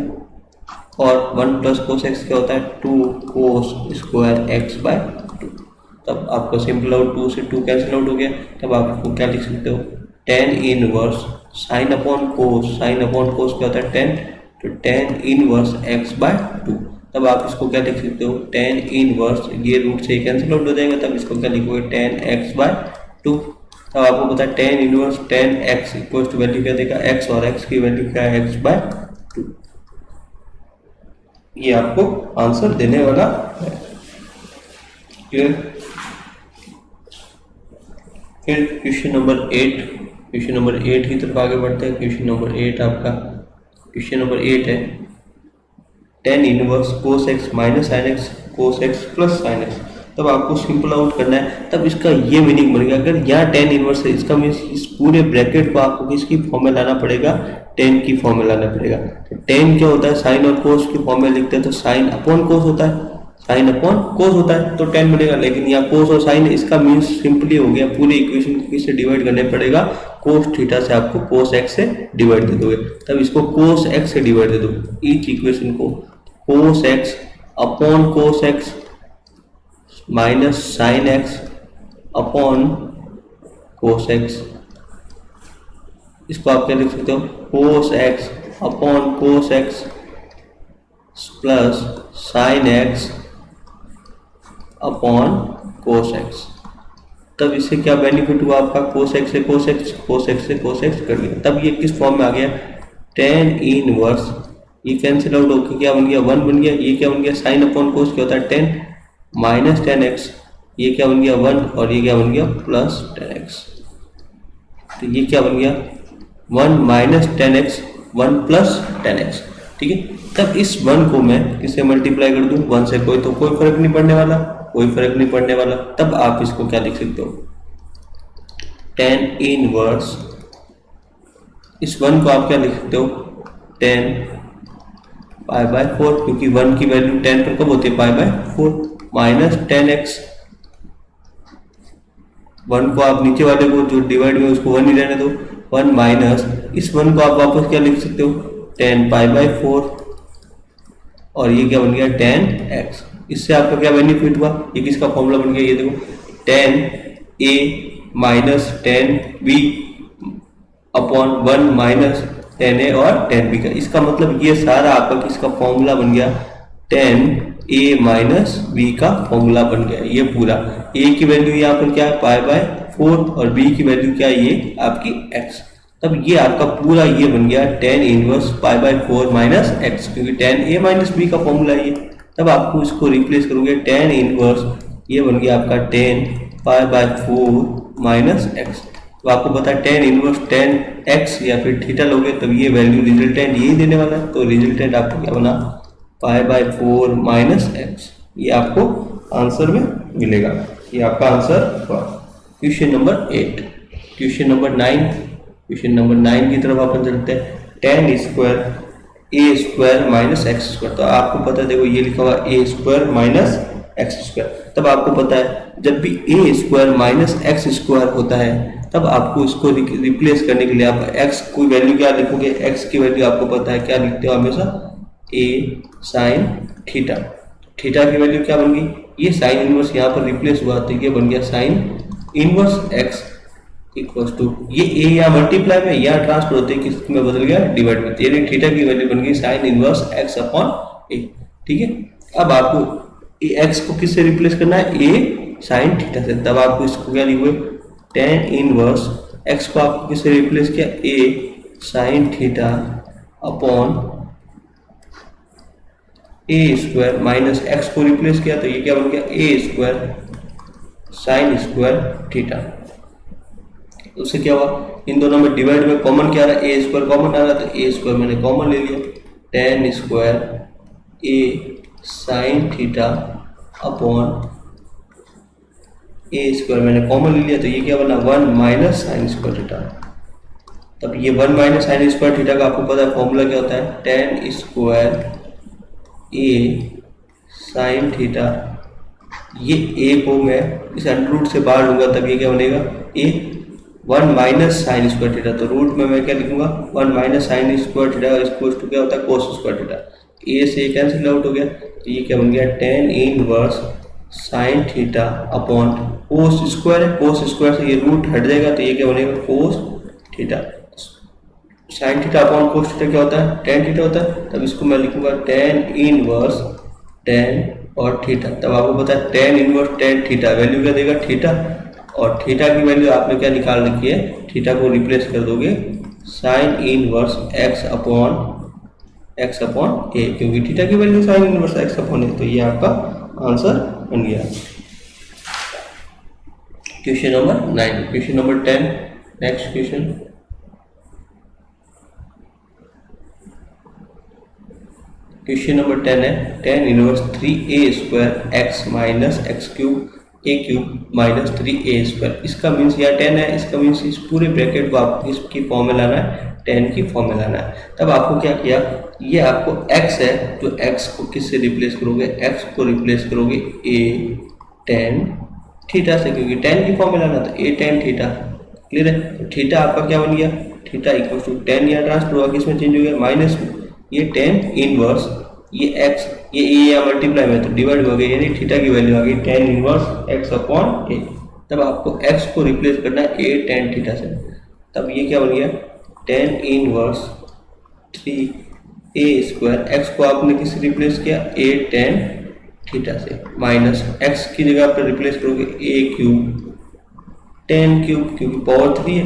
और 1 प्लस कोस एक्स क्या होता है 2 कोस स्क्वायर एक्स बाय 2। तब आपको सिंपल आउट 2 से 2 कैंसिल आउट हो गया, तब आपको क्या लिख सकते हो टेन इनवर्स साइन अपॉन कोस क्या होता है 10, तो tan इनवर्स x बाय 2। तब आप इसको क्या लिख सकते हो, tan इनवर्स, ये रूट से कैंसिल आउट हो जाएगा, तब इसको क्या लिखोगे tan x बाय 2। तब आपको पता है tan inverse tan x equal to value क्या देगा x, और x की वैल्यू क्या है x बाय 2। ये आपको आंसर देने वाला है। क्लियर। फिर क्वेश्चन नंबर 8 की तरफ आगे बढ़ते हैं। क्वेश्चन नंबर 8 है tan inverse cos x minus sin x cos x plus sin x। तब आपको सिंपल आउट करना है, तब इसका ये मीनिंग बन गया, अगर यहाँ tan इनवर्स है, इसका मीन्स इस पूरे ब्रैकेट को आपको किसकी फॉर्म में लाना पड़ेगा, tan की फॉर्म में लाना पड़ेगा। तो tan क्या होता है, साइन और कोस की फॉर्म में लिखते हैं तो साइन अपॉन कोस होता है, तो tan मिलेगा। लेकिन यहाँ कोस और साइन, इसका मीन्स सिंपली हो गया, पूरी इक्वेशन को किससे डिवाइड करने पड़ेगा, कोस थीटा से। आपको कोस एक्स से डिवाइड दे दोगे, तब इसको कोस एक्स से डिवाइड दे दो, ईच इक्वेशन को कोस एक्स अपॉन कोस x minus sine x upon cos x. इसको आप क्या लिख सकते हो, कोस एक्स अपॉन कोस x plus sine x upon cos x. तब इससे क्या बेनिफिट हुआ आपका, कोस एक्स से कोस एक्स, कोस एक्स से कोस एक्स कर लिया। तब ये किस फॉर्म में आ गया, tan इनवर्स, ये कैंसिल आउट होकर क्या बन गया 1 बन गया। ये क्या बन गया, साइन अपॉन कोस क्या होता है 10 माइनस 10x, ये क्या बन गया 1, और ये क्या बन गया प्लस 10x। तो ये क्या बन गया 1 माइनस 10x 1 प्लस 10x। ठीक है। तब इस 1 को मैं किससे मल्टीप्लाई कर दूं, 1 से, कोई फर्क नहीं पड़ने वाला, तब आप इसको क्या लिख सकते हो, tan इनवर्स, इस 1 को आप क्या लिख सकते हो, tan पाई बाय 4, क्योंकि 1 की वैल्यू 10 पर कब होती है, पाई बाय 4, माइनस 10x। 1 को आप नीचे वाले को जो डिवाइड में उसको 1 ही रहने दो, 1 माइनस, इस 1 को आप वापस क्या लिख सकते हो, tan पाई बाय 4, और ये क्या बन गया tan x। इससे आपका क्या बेनिफिट हुआ, ये किसका फॉर्मूला बन गया, ये देखो tan a minus tan b upon 1 minus tan a और tan b का। इसका मतलब ये सारा आपका किसका फॉर्मूला बन गया, tan a माइनस b का फॉर्मूला बन गया। ये पूरा a की वैल्यू यहाँ पर क्या है, पाई बाय 4, और b की वैल्यू क्या है, ये आपकी x। तब ये आपका पूरा ये बन गया tan inverse pi by 4 minus x, क्योंकि tan a माइनस b का फॉर्मूला है ये। तब आपको इसको रिप्लेस करोगे, tan इनवर्स ये बन गया आपका tan pi by 4 minus x। तो आपको पता है tan इनवर्स tan x या फिर थीटा लोगे, तब ये वैल्यू रिजल्टेंट यही देने वाला है। तो रिजल्टेंट आपको क्या बना, पाई बाय 4 माइनस x। ये आपको आंसर में मिलेगा। ये आपका आंसर हुआ क्वेश्चन नंबर 8। क्वेश्चन नंबर 9 की तरफ अपन चलते हैं। tan square a square minus x square. तो आपको पता है, देखो ये लिखा हुआ a square minus x square. तब आपको पता है जब भी a square minus x square होता है, तब आपको इसको रिप्लेस करने के लिए आप x की वैल्यू क्या लिखोगे, x की वैल्यू आपको पता है क्या लिखते हो हमेशा, a साइन थीटा। थीटा की वैल्यू क्या बन गई, ये साइन इनवर्स यहाँ पर रिप्लेस हुआ, तो ये बन गया sine inverse x equals to, ये a यहाँ मल्टीप्लाई में, यहाँ ट्रांसफर होते हैं, किस में बदल गया, डिवाइड में। यानी थीटा की वैल्यू बन गई sign inverse x upon a। ठीक है। अब आपको x को किससे रिप्लेस करना है, a साइन थीटा से। तब आपको इसको क्या लिखोगे, tan इनवर्स x को आपको किससे रिप्लेस किया, a sine theta upon a square minus x को रिप्लेस किया, तो ये क्या बन गया, a square sine square theta. उससे क्या हुआ, इन दोनों में डिवाइड में कॉमन क्या आ रहा है, a स्क्वायर कॉमन आ रहा है, तो a स्क्वायर मैंने कॉमन ले लिया, tan square a sine theta upon a square मैंने कॉमन ले लिया, तो ये क्या बना 1 माइनस साइन स्क्वायर थीटा। तब ये 1 माइनस साइन स्क्वायर थीटा का आपको पता है फॉर्मूला क्या होता है, tan square a sine theta. ये a को मैं इस अंडर रूट से बाहर लूंगा, तब ये क्या बनेगा, a 1 minus sine square theta. तो रूट में मैं क्या लिखूंगा, 1 माइनस साइन स्क्वायर थीटा, और इसको टू क्या होता है, कोस स्क्वायर थीटा। a से कैंसिल आउट हो गया, तो ये क्या बन गया, tan inverse sine theta upon cos square है, कोस स्क्वायर से ये रूट हट जाएगा, तो ये क्या बनेगा, कोस theta. Sine theta upon cos theta क्या होता है, टेन थीटा होता है। तब इसको मैं लिखूंगा टेन इनवर्स टेन और थीटा। तब आपको पता है tan inverse tan theta value क्या देगा, थीटा। और थीटा की वैल्यू आपने क्या निकाल रखी है, थीटा को रिप्लेस कर दोगे sine inverse x upon a, क्योंकि थीटा की value sine inverse x upon a. तो ये आपका आंसर बन गया। Question number 9। Question number 10, next question. Question number 10 है tan inverse 3a² x minus x cube a cube minus 3a²। इसका means यहाँ 10 है, इसका मीन्स इस पूरे ब्रैकेट को आपको इसकी फॉर्म में लाना है, 10 की फॉर्म में लाना है। तब आपको क्या किया, ये आपको x है, तो x को किससे रिप्लेस करोगे, x को रिप्लेस करोगे a tan थीटा से, क्योंकि 10 की फॉर्म में लाना था, a tan थीटा। क्लियर है। तो थीटा आपका क्या बन गया, थीटा इक्वल टू 10 यहाँ ट्रांसफर हुआ, किसमें चेंज हो गया, माइनस में। ये tan इनवर्स ये x ये a या मल्टीप्लाई में तो डिवाइड हो गया, यानी थीटा की वैल्यू आ गई tan inverse x upon a। तब आपको x को रिप्लेस करना है a tan थीटा से। तब ये क्या बन गया, tan इनवर्स 3a² x को आपने किससे रिप्लेस किया, a tan थीटा से, माइनस x की जगह पर रिप्लेस करोगे a क्यूब tan क्यूब, क्योंकि पावर 3 है,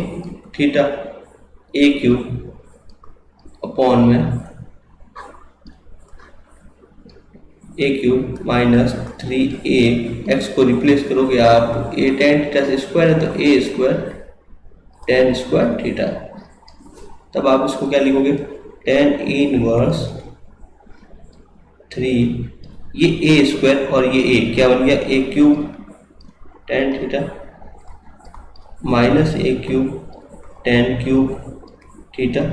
थीटा a क्यूब अपॉन में a cube minus 3a, x को रिप्लेस करोगे आप a tan थीटा से, स्क्वायर है तो a square tan square theta. तब आप इसको क्या लिखोगे, tan इनवर्स 3 ये a स्क्वायर और ये a क्या बन गया, a cube tan theta minus a cube tan cube theta,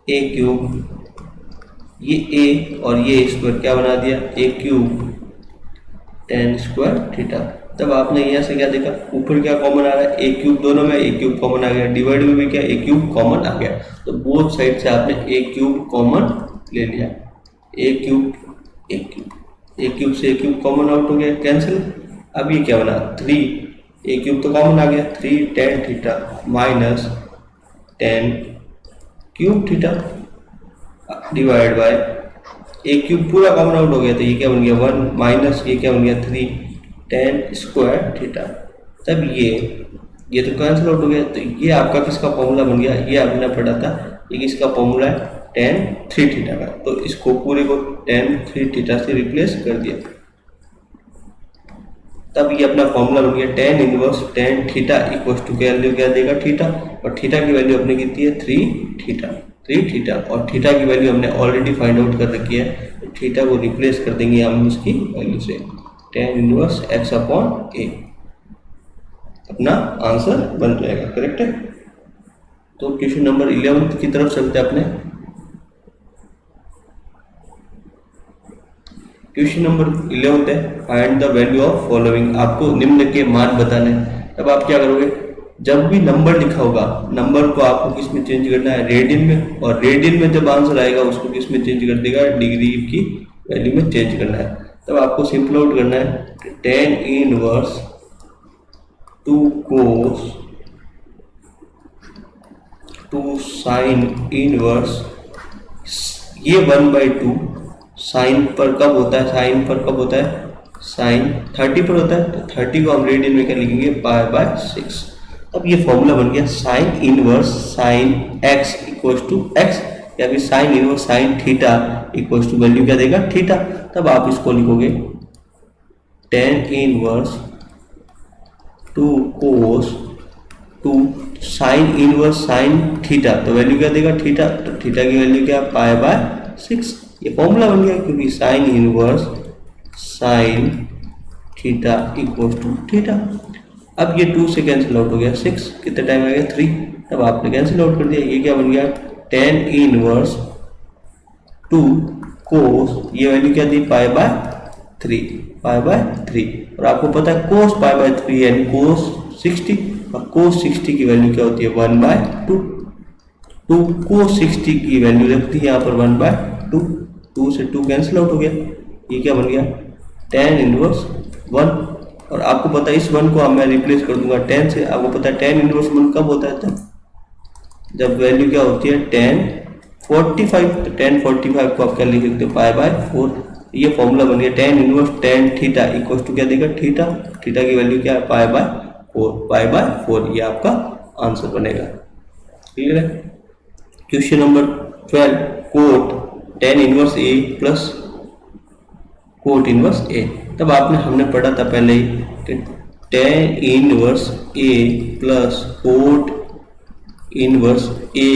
a cube ये a और ये स्क्वायर क्या बना दिया, a cube tan square theta. तब आपने यहाँ से क्या देखा, ऊपर क्या कॉमन आ रहा है, a क्यूब, दोनों में a क्यूब कॉमन आ गया, डिवाइड में भी क्या a क्यूब कॉमन आ गया। तो बोथ साइड से आपने a क्यूब कॉमन ले लिया, a क्यूब से a क्यूब कॉमन आउट हो गया, कैंसिल। अब ये क्या बना, 3 a क्यूब तो कॉमन आ गया, 3 tan theta minus tan cube theta divide by a cube पूरा कॉमन आउट हो गया, तो ये क्या बन गया 1 माइनस ये क्या बन गया 3 tan स्क्वायर थीटा। तब ये तो कैंसिल आउट हो गया। तो ये आपका किसका फॉर्मूला बन गया, ये आपने पढ़ा था, ये किसका फॉर्मूला है, tan 3 थीटा का। तो इसको पूरे को tan 3 थीटा से रिप्लेस कर दिया। तब ये अपना फॉर्मूला बन गया tan inverse tan theta equal to value क्या देगा, थीटा, और थीटा की वैल्यू अपने कितनी है 3 थीटा, और थीटा की वैल्यू हमने ऑलरेडी फाइंड आउट कर रखी है। तो थीटा को रिप्लेस कर देंगे हम इसकी वैल्यू से, tan inverse x upon a, अपना आंसर बन जाएगा, करेक्ट है। तो क्वेश्चन नंबर 11 की तरफ चलते हैं अपने। क्वेश्चन नंबर 11 है find the value of following, आपको निम्न के मान बताने। तब आप क्या करोगे, जब भी नंबर लिखा होगा, नंबर को आपको किस में चेंज करना है, रेडियन में, और रेडियन में जब आंसर आएगा उसको किस में चेंज कर देगा, डिग्री की वैल्यू में चेंज करना है। तब आपको सिंपल आउट करना है, tan inverse 2 cos 2 sine inverse, ये 1/2 साइन पर कब होता है, साइन पर कब होता है, साइन 30 पर होता है। तो 30 को हम रेडियन में क्या लिखेंगे, π/6। अब ये फॉर्मूला बन गया sine inverse sine x equal to x, या फिर sine inverse sine theta equal to value क्या देगा, थीटा। तब आप इसको लिखोगे tan inverse 2 cos 2 sine inverse sine theta, तो वैल्यू क्या देगा, थीटा। तो थीटा की वैल्यू क्या, π/6। ये फॉर्मूला बन गया, क्योंकि sine inverse sine theta equal to theta. अब ये 2 से कैंसिल आउट हो गया, 6 कितने टाइम आ गया 3, तब आपने कैंसिल आउट कर दिया। ये क्या बन गया, tan इनवर्स 2 cos, ये वैल्यू क्या दी, π/3, और आपको पता है cos π/3 यानी cos 60, और cos 60 की वैल्यू क्या होती है 1/2। 2 cos 60 की वैल्यू रखती है यहाँ पर 1/2, 2 से 2 कैंसिल आउट हो गया। ये क्या बन गया, tan इनवर्स 1, और आपको पता है इस 1 को अब मैं रिप्लेस कर दूंगा 10 से। आपको पता है tan इनवर्स 1 कब होता है, जब वैल्यू क्या होती है tan 45। तो tan 45 को आप क्या लिख सकते हो, पाई बाय 4। ये फॉर्मूला बन गया tan inverse tan theta equal to क्या देगा, थीटा। थीटा की वैल्यू क्या है, पाई बाय 4। पाई बाय 4 ये आपका आंसर बनेगा। क्लियर है। Question number 12, cot tan inverse a plus cot inverse a. तब हमने पढ़ा था पहले ही कि tan inverse a plus cot inverse a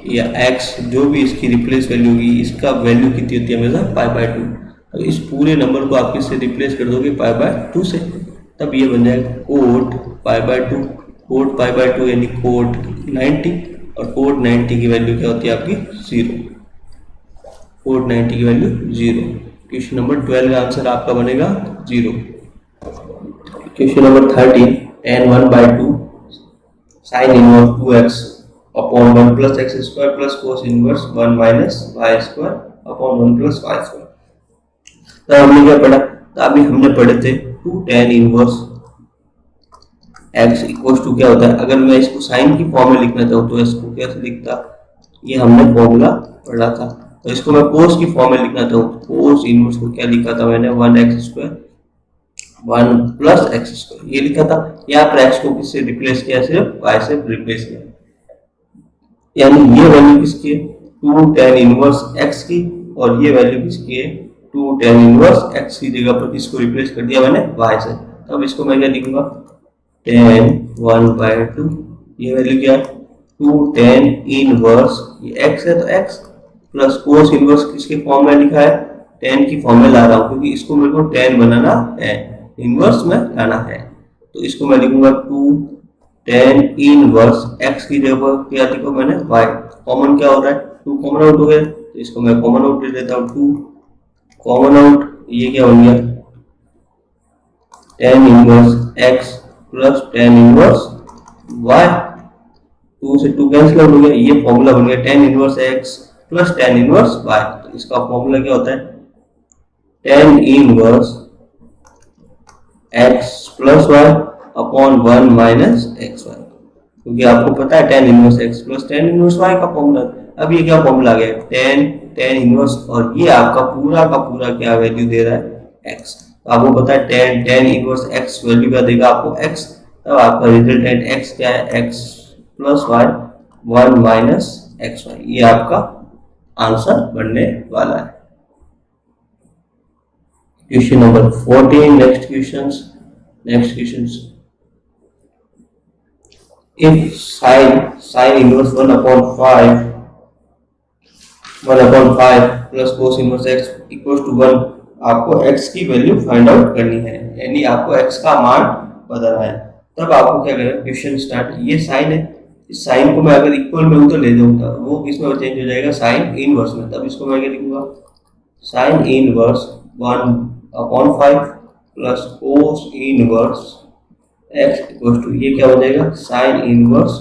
या x जो भी इसकी रिप्लेस वैल्यू होगी, इसका वैल्यू कितनी होती है हमेशा, पाई बाय 2। अब इस पूरे नंबर को आप किससे रिप्लेस कर दोगे, पाई बाय 2 से। तब ये बन जाएगा coat pi by 2। Coat pi by 2 यानी कोट 90, और कोट 90 की वैल्यू क्या होती है आपकी 0। कोट 90 की वैल्यू 0। क्वेश्चन नंबर 12 का आंसर आपका बनेगा 0। Question number 13, tan 1 by 2 sin inverse 2x upon 1 plus x square plus cos inverse 1 minus y square upon 1 plus y square. तो हमने क्या पढ़ा, तो अभी हमने पढ़े थे 2 tan inverse x equal to क्या होता है। अगर मैं इसको साइन की फॉर्म में लिखना चाहूँ तो इसको कैसे लिखता, ये हमने फॉर्मूला पढ़ा था। तो इसको मैं कोस की फॉर्म में लिखना चाहूँ, कोस इनवर्स को क्या लिखा था मैंने, 1x square 1 plus x square ये लिखा था। यहाँ पर x को किससे रिप्लेस किया, सिर्फ y से रिप्लेस किया। यानी ये वैल्यू किसकी है, 2 tan इनवर्स x की, और ये वैल्यू किसकी है, 2 tan इनवर्स x की जगह पर किसको रिप्लेस कर दिया मैंने, y से। तब इसको मैं क्या लिखूंगा, tan 1 by 2, ये वैल्यू क्या है 2 tan इनवर्स, ये x है तो x प्लस कोस इनवर्स किसके फॉर्म में लिखा है, tan की फॉर्म में ला रहा हूँ क्योंकि इसको मेरे को tan बनाना है, इनवर्स में लाना है। तो इसको मैं लिखूंगा 2 tan इनवर्स x की जगह पर क्या लिखो मैंने, y। कॉमन क्या हो रहा है, 2 कॉमन आउट हो गया, तो इसको मैं कॉमन आउट ले लेता हूँ, 2 कॉमन आउट, ये क्या बन गया tan inverse x plus tan inverse y। 2 से 2 कैंसिल आउट हो गया, ये फॉर्मूला बन गया tan inverse x plus tan inverse y। तो इसका फॉर्मूला क्या होता है, tan inverse x plus y upon 1 minus x y, क्योंकि आपको पता है tan inverse x plus tan inverse y का फॉर्मूला। अब ये क्या फॉर्मूला आ गया, tan इनवर्स, और ये आपका पूरा का पूरा क्या वैल्यू दे रहा है x। तो आपको पता है tan इनवर्स x वैल्यू क्या देगा आपको x। तब आपका रिजल्टेंट x क्या है, x plus y 1 minus x y, ये आपका आंसर बनने वाला है। Question number 14, next questions. If sin inverse 1 upon 5 plus cos inverse x equals to 1, आपको x की वैल्यू फाइंड आउट करनी है, यानी आपको x का मान बताना है। तब आपको क्या करना, क्वेश्चन स्टार्ट। ये साइन है, इस साइन को मैं अगर इक्वल में हूं तो ले जाऊंगा, वो किसमें चेंज हो जाएगा, साइन इनवर्स में। तब इसको मैं क्या लिखूंगा, sine inverse 1 upon 5 plus cos inverse x equal to, ये क्या हो जाएगा, साइन इनवर्स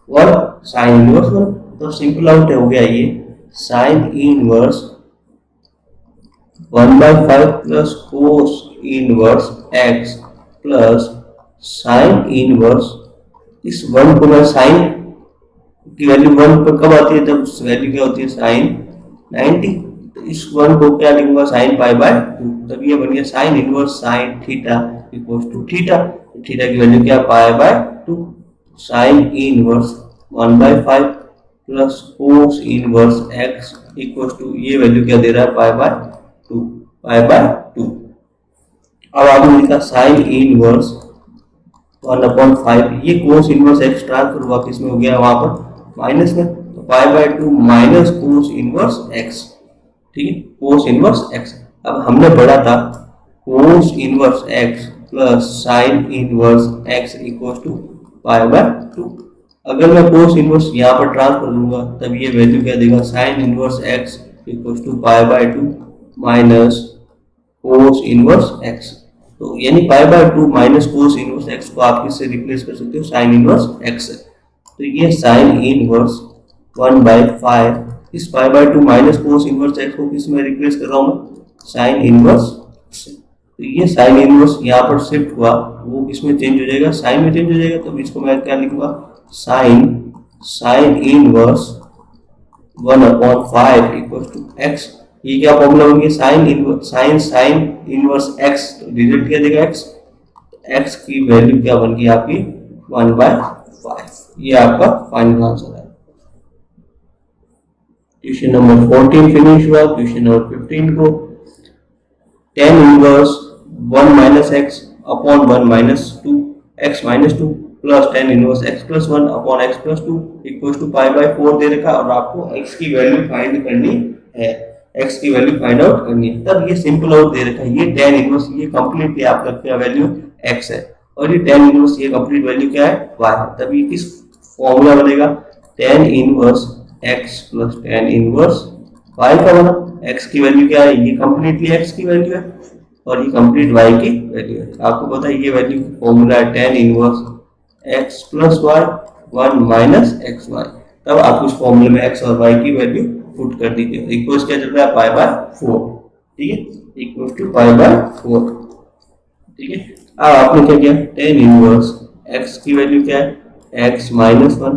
1 साइन इनवर्स 1। तो सिंपल आउट हो गया, ये sign inverse 1/5 plus cos inverse x plus sine inverse, इस 1 को मैं साइन की वैल्यू 1 पर कब आती है, जब वैल्यू क्या होती है साइन 90। तो इस 1 को क्या लिखूंगा, साइन पाई बाय 2। तब ये बन गया sine inverse sine theta equal to theta. Theta की वैल्यू क्या, pi by 2। Sine inverse 1/5 plus cos inverse x equal to, ये वैल्यू क्या दे रहा है, पाई बाय 2। Pi by 2। अब आपने लिखा साइन इनवर्स 1/5, ये कोस इनवर्स x ट्रांसफर हुआ किसमें हो गया, वहां पर माइनस में, तो पाई by 2 minus cos inverse x। ठीक है, कोस इनवर्स x। अब हमने पढ़ा था cos inverse x plus sine inverse x equal to pi by 2। अगर मैं कोस इनवर्स यहाँ पर ट्रांसफर दूंगा, तब ये वैल्यू क्या देगा, sine inverse x equal to pi by 2 minus cos inverse x। तो यानी pi by 2 minus cos inverse x को आप किससे रिप्लेस कर सकते हो, साइन इनवर्स x से। तो ये साइन इनवर्स 1/5, इस पाई by 2 minus cos inverse x को किस में रिप्लेस कर रहा हूँ मैं, साइन इनवर्स से। तो ये साइन इनवर्स यहाँ पर शिफ्ट हुआ, वो किसमें चेंज हो जाएगा, साइन में चेंज हो जाएगा। तो इसको मैं क्या लिखूंगा, sine inverse 1/5 equal to x. ये क्या फॉर्मूला बन गया, साइन इनवर्स एक्स, तो रिजल्ट क्या देगा एक्स, एक्स की वैल्यू क्या बन गई आपकी 1/5। ये आपका फाइनल आंसर है। क्वेश्चन नंबर 14 फिनिश हुआ। क्वेश्चन नंबर 15 को tan inverse 1 minus x upon 1 minus 2 x minus 2 plus tan inverse x plus 1 upon x plus 2 equal to π/4 दे रखा, और आपको x की वैल्यू फाइंड करनी है, x की वैल्यू फाइंड आउट करनी है। तब ये सिंपल आउट दे रखा है, ये tan इनवर्स, ये कंप्लीटली आपका क्या वैल्यू x है, और ये tan इनवर्स ये कंप्लीट वैल्यू क्या है y है। तब ये किस फॉर्मूला बनेगा, tan inverse x plus tan inverse y का बना। x की वैल्यू क्या है, ये कंप्लीटली x की वैल्यू है, और ये कंप्लीट y की वैल्यू है। आपको पता है ये वैल्यू फॉर्मूला है tan inverse x plus y 1 minus x y. तब आप उस फॉर्मूले में x और y की वैल्यू पुट कर दीजिए। इक्वल्स क्या चल रहा है, π/4, ठीक है, इक्वल टू π/4, ठीक है। अब आपने क्या किया, tan इनवर्स x की वैल्यू क्या है, x minus 1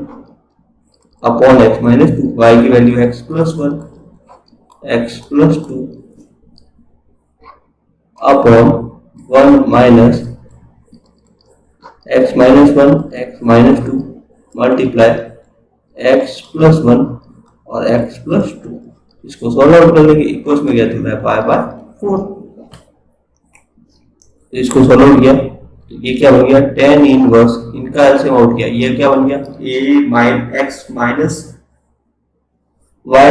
upon x minus 2, y की value x plus 1 x plus 2 upon 1 minus x minus 1 x minus 2 multiply x plus 1 और x प्लस 2। इसको सॉल्व आउट कर लेंगे। इक्वल्स में क्या चल रहा है, π/4। तो इसको सॉल्व आउट किया तो ये क्या बन गया, tan इनवर्स, इनका एलसीएम आउट किया, ये क्या बन गया, a x minus y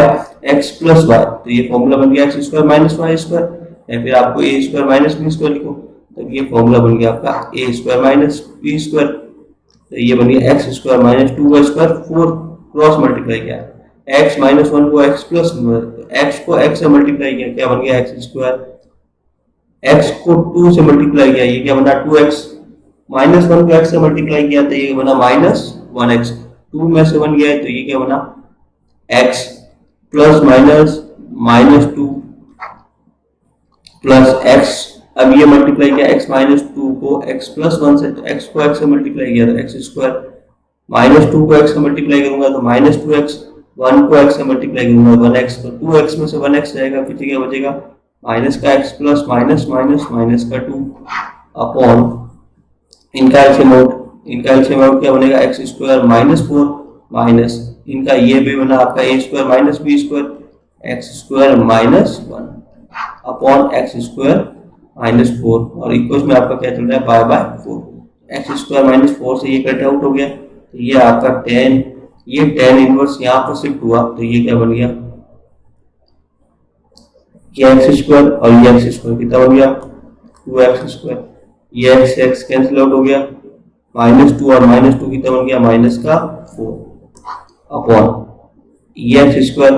x plus y। तो ये फॉर्मूला बन गया x square minus y square, या फिर आपको a square minus b square लिखो, तो ये फॉर्मूला बन गया आपका a square minus b square. तो ये बन गया x square minus 2y square, 4 cross multiply किया, x माइनस 1 को x प्लस, x को x से मल्टीप्लाई किया, क्या बन गया x स्क्वायर, x को 2 से मल्टीप्लाई किया, ये क्या बना 2x, माइनस 1 को x से मल्टीप्लाई किया तो ये बना माइनस 1x, 2 में से 1 गया है तो ये क्या बना x plus minus minus 2 plus x। अब ये मल्टीप्लाई किया x माइनस 2 को x प्लस 1 से, तो x को x से मल्टीप्लाई किया तो x स्क्वायर, माइनस 2 को x से मल्टीप्लाई करूंगा तो माइनस 2x, 1 को x से मल्टीप्लाई करूंगा 1x, तो 2x में से 1x जाएगा, फिर क्या बचेगा माइनस का x plus minus minus minus का 2 अपॉन इनका एलसीएम आउट क्या बनेगा, x स्क्वायर माइनस 4 माइनस इनका ये भी बना आपका a square minus b square, x square minus 1 upon x square minus 4, और इक्वल्स में आपका क्या चल रहा है π/4। एक्स स्क्वायर माइनस 4 से ये कट आउट हो गया, तो ये आपका tan, ये tan इनवर्स यहाँ पर शिफ्ट हुआ तो ये क्या बन गया, ये एक्स स्क्वायर और ये एक्स स्क्वायर कितना बन गया 2x स्क्वायर, ये एक्स एक्स कैंसिल आउट हो गया, माइनस 2 और माइनस 2 कितना बन गया माइनस का 4 अपॉन ये एक्स स्क्वायर,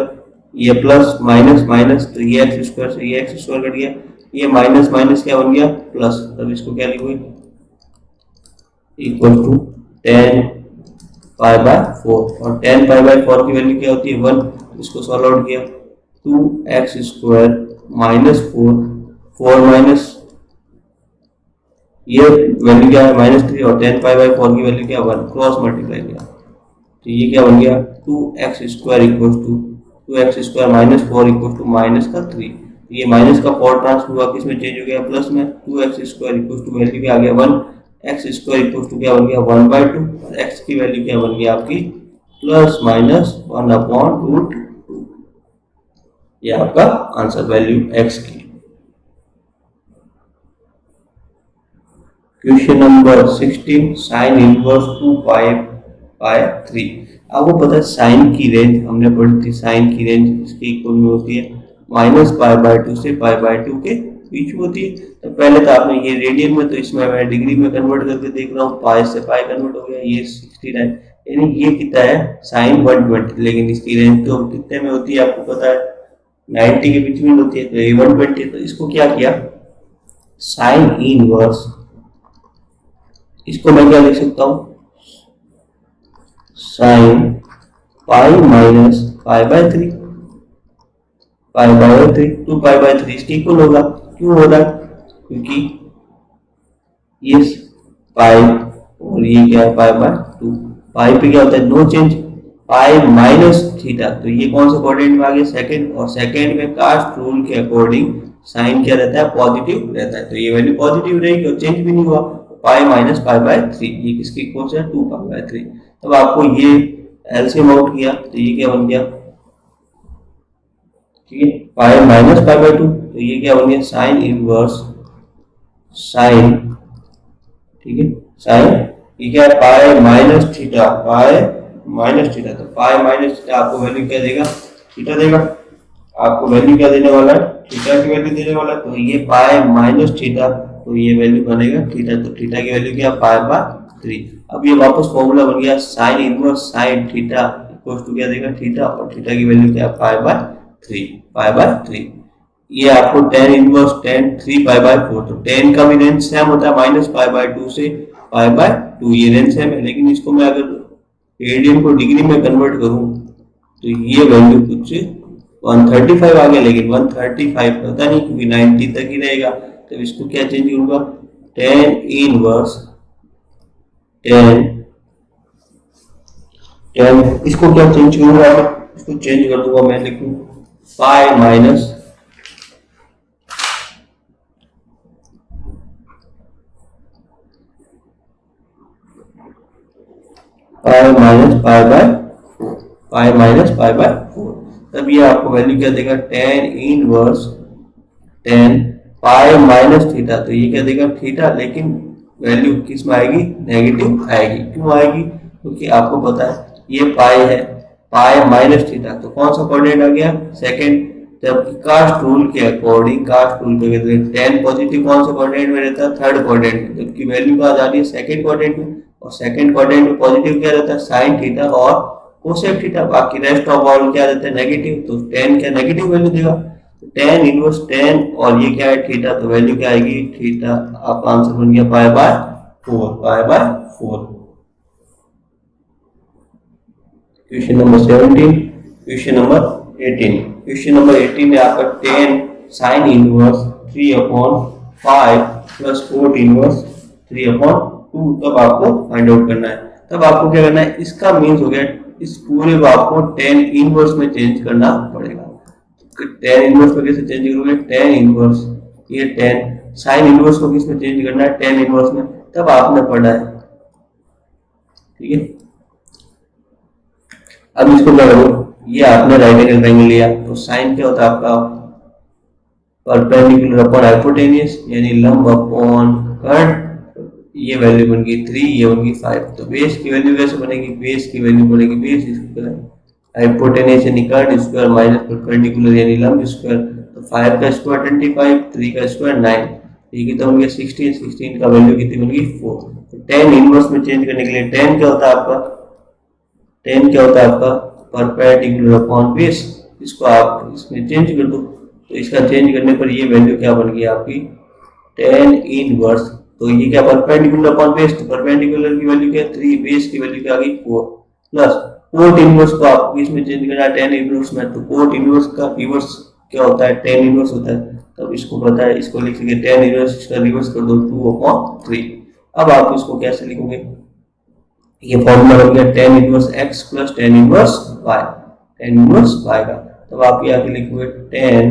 ये प्लस माइनस माइनस, तो ये एक्स स्क्वायर से ये एक्स स्क्वायर कट गया, ये माइनस माइनस क्या बन गया प्लस, तब इसको क्या लिखोगे इक्वल टू tan π/4, और tan π/4 की वैल्यू क्या होती है 1। इसको सॉल्व आउट किया 2x स्क्वायर माइनस 4 माइनस ये वैल्यू क्या है माइनस 3, और tan π/4 की वैल्यू क्या 1, क्रॉस मल्टीप्लाई किया तो ये क्या बन गया 2x square equal to 2x square minus 4 equal to minus का 3। ये माइनस का 4 ट्रांसफर हुआ किस में चेंज हो गया प्लस में, 2x square equal to value क्या आ गया 1, x स्क्वायर इक्वल टू क्या बन गया 1/2, और x की वैल्यू क्या बन गई आपकी प्लस माइनस 1/√2। ये आपका आंसर वैल्यू x की। Question number 16 sine inverse 2π/3। आपको पता है साइन की रेंज हमने पढ़ी थी, साइन की रेंज इसके इक्वल में होती है -π/2 से π/2 के बीच में होती है। तो पहले तो आपने ये रेडियन में, तो इसमें मैं डिग्री में कन्वर्ट करके देख रहा हूँ, पाई से पाई कन्वर्ट हो गया, ये 69, यानी ये कितना है साइन 120, लेकिन इसकी रेंज तो कितने में होती है आपको पता है 90 के बीच में होती है, तो ये 120। तो इसको क्या किया साइन इनवर्स, इसको मैं क्या लिख सकता हूँ साइन पाई माइनस π/3, π/3 2π/3 इसके इक्वल होगा। क्यों हो रहा है क्योंकि ये पाई और ये क्या है पाई बाय 2। पाई पे क्या होता है no change, pi minus theta, तो ये कौन सा क्वाड्रेंट में आ गया सेकंड, और सेकंड में कास्ट रूल के अकॉर्डिंग साइन क्या रहता है पॉजिटिव रहता है, तो ये वैल्यू पॉजिटिव रहेगी और चेंज भी नहीं हुआ। पाई माइनस पाई बाय 3, ये किसकी इक्वल है 2 पाई बाय 3। तब आपको ये एलसीएम आउट किया तो ये क्या बन गया, ठीक है, पाई माइनस पाई बाय 2, तो ये क्या बन गया साइन इनवर्स साइन, ठीक है, साइन ये क्या है पाई माइनस थीटा, पाई माइनस थीटा, तो पाई माइनस थीटा आपको वैल्यू क्या देगा थीटा देगा, आपको वैल्यू क्या देने वाला है थीटा की वैल्यू देने वाला है, तो ये पाई माइनस थीटा, तो ये वैल्यू बनेगा थीटा, तो थीटा की वैल्यू क्या पाई बाय 3। अब ये वापस फॉर्मूला बन गया sine inverse sine theta equal to क्या देगा थीटा, और थीटा की वैल्यू क्या पाई बाय 3, पाई बाय 3। ये आपको tan inverse tan 3 pi by 4, तो tan का भी रेंज सेम होता है माइनस पाई बाय 2 से पाई बाय 2, ये रेंज सेम है, लेकिन इसको मैं अगर रेडियन को डिग्री में कन्वर्ट करूं तो ये वैल्यू कुछ 135 आ गया, लेकिन 135 पता नहीं क्योंकि 90 तक ही रहेगा, तो इसको क्या चेंज करूंगा tan इनवर्स tan tan इसको क्या चेंज करूंगा, इसको चेंज कर दूंगा, मैं लिखूं pi minus pi minus pi by 4, pi minus pi by 4, तब ये आपको वैल्यू क्या देगा tan इनवर्स tan पाई माइनस थीटा, तो ये क्या देगा थीटा, लेकिन वैल्यू किस में आएगी नेगेटिव आएगी, क्यों आएगी क्योंकि आपको पता है ये पाई है, पाई माइनस थीटा, तो कौन सा कोऑर्डिनेट आ गया सेकंड, जबकि कास्ट रूल के अकॉर्डिंग कास्ट रूल पे कहते हैं tan पॉजिटिव कौन सा कोऑर्डिनेट में रहता है थर्ड कोऑर्डिनेट में, जबकि वैल्यू कहाँ जा रही है सेकंड कोऑर्डिनेट में, और सेकंड क्वाड्रेंट में पॉजिटिव क्या रहता है साइन थीटा और कोसेक थीटा, बाकी रेस्ट ऑफ ऑल क्या रहता है नेगेटिव, तो tan क्या नेगेटिव वैल्यू देगा, तो tan इनवर्स tan और ये क्या है थीटा, तो वैल्यू क्या आएगी थीटा, आपका आंसर बन गया pi bye 4, pi by 4। Question number 17, question number 18, question number 18 है आपका tan sine inverse 3/5 plus cot inverse 3/2, तब आपको फाइंड आउट करना है। तब आपको क्या करना है, इसका मीन्स हो गया इस पूरे को आपको tan इनवर्स में चेंज करना पड़ेगा। tan इनवर्स में कैसे चेंज करोगे, tan इनवर्स ये tan साइन इनवर्स को किस में चेंज करना है tan इनवर्स में, तब आपने पढ़ा है, ठीक है। अब इसको क्या करो, ये आपने राइट एंगल ट्रायंगल लिया, तो साइन क्या होता है आपका परपेंडिकुलर अपॉन हाइपोटेन्यूस, यानी लंब अपॉन कर्ड, ये वैल्यू बन गई 3, ये बन गई 5, तो बेस की वैल्यू कैसे बनेगी, बेस की वैल्यू बनेगी बेस स्क्वायर हाइपोटेन्यूस यानी कर्ड स्क्वायर माइनस परपेंडिकुलर यानी लंब स्क्वायर, तो 5 का स्क्वायर 25, 3 का स्क्वायर 9, ये कितना बन गया 16, 16 का वैल्यू कितनी बन गई 4। तो tan इनवर्स में चेंज करने के लिए tan क्या होता है आपका, tan क्या होता है आपका परपेंडिकुलर अपॉन बेस, इसको आप इसमें चेंज कर दो, तो इसका चेंज करने पर ये वैल्यू क्या बन गई आपकी tan इनवर्स, तो ये क्या परपेंडिकुलर अपॉन बेस, तो परपेंडिकुलर की वैल्यू क्या 3, बेस की वैल्यू क्या आ गई 4, प्लस कोट इनवर्स को आपको इसमें चेंज करना है tan इनवर्स में, तो कोट इनवर्स का रिवर्स क्या होता है tan इनवर्स होता है, तब इसको पता है, इसको लिख सकते tan इनवर्स इसका रिवर्स कर दो 2/3। अब आप इसको कैसे लिखोगे, ये फॉर्मूला बन गया tan inverse x plus tan inverse y, tan inverse y का, तब आप ये आगे लिखोगे tan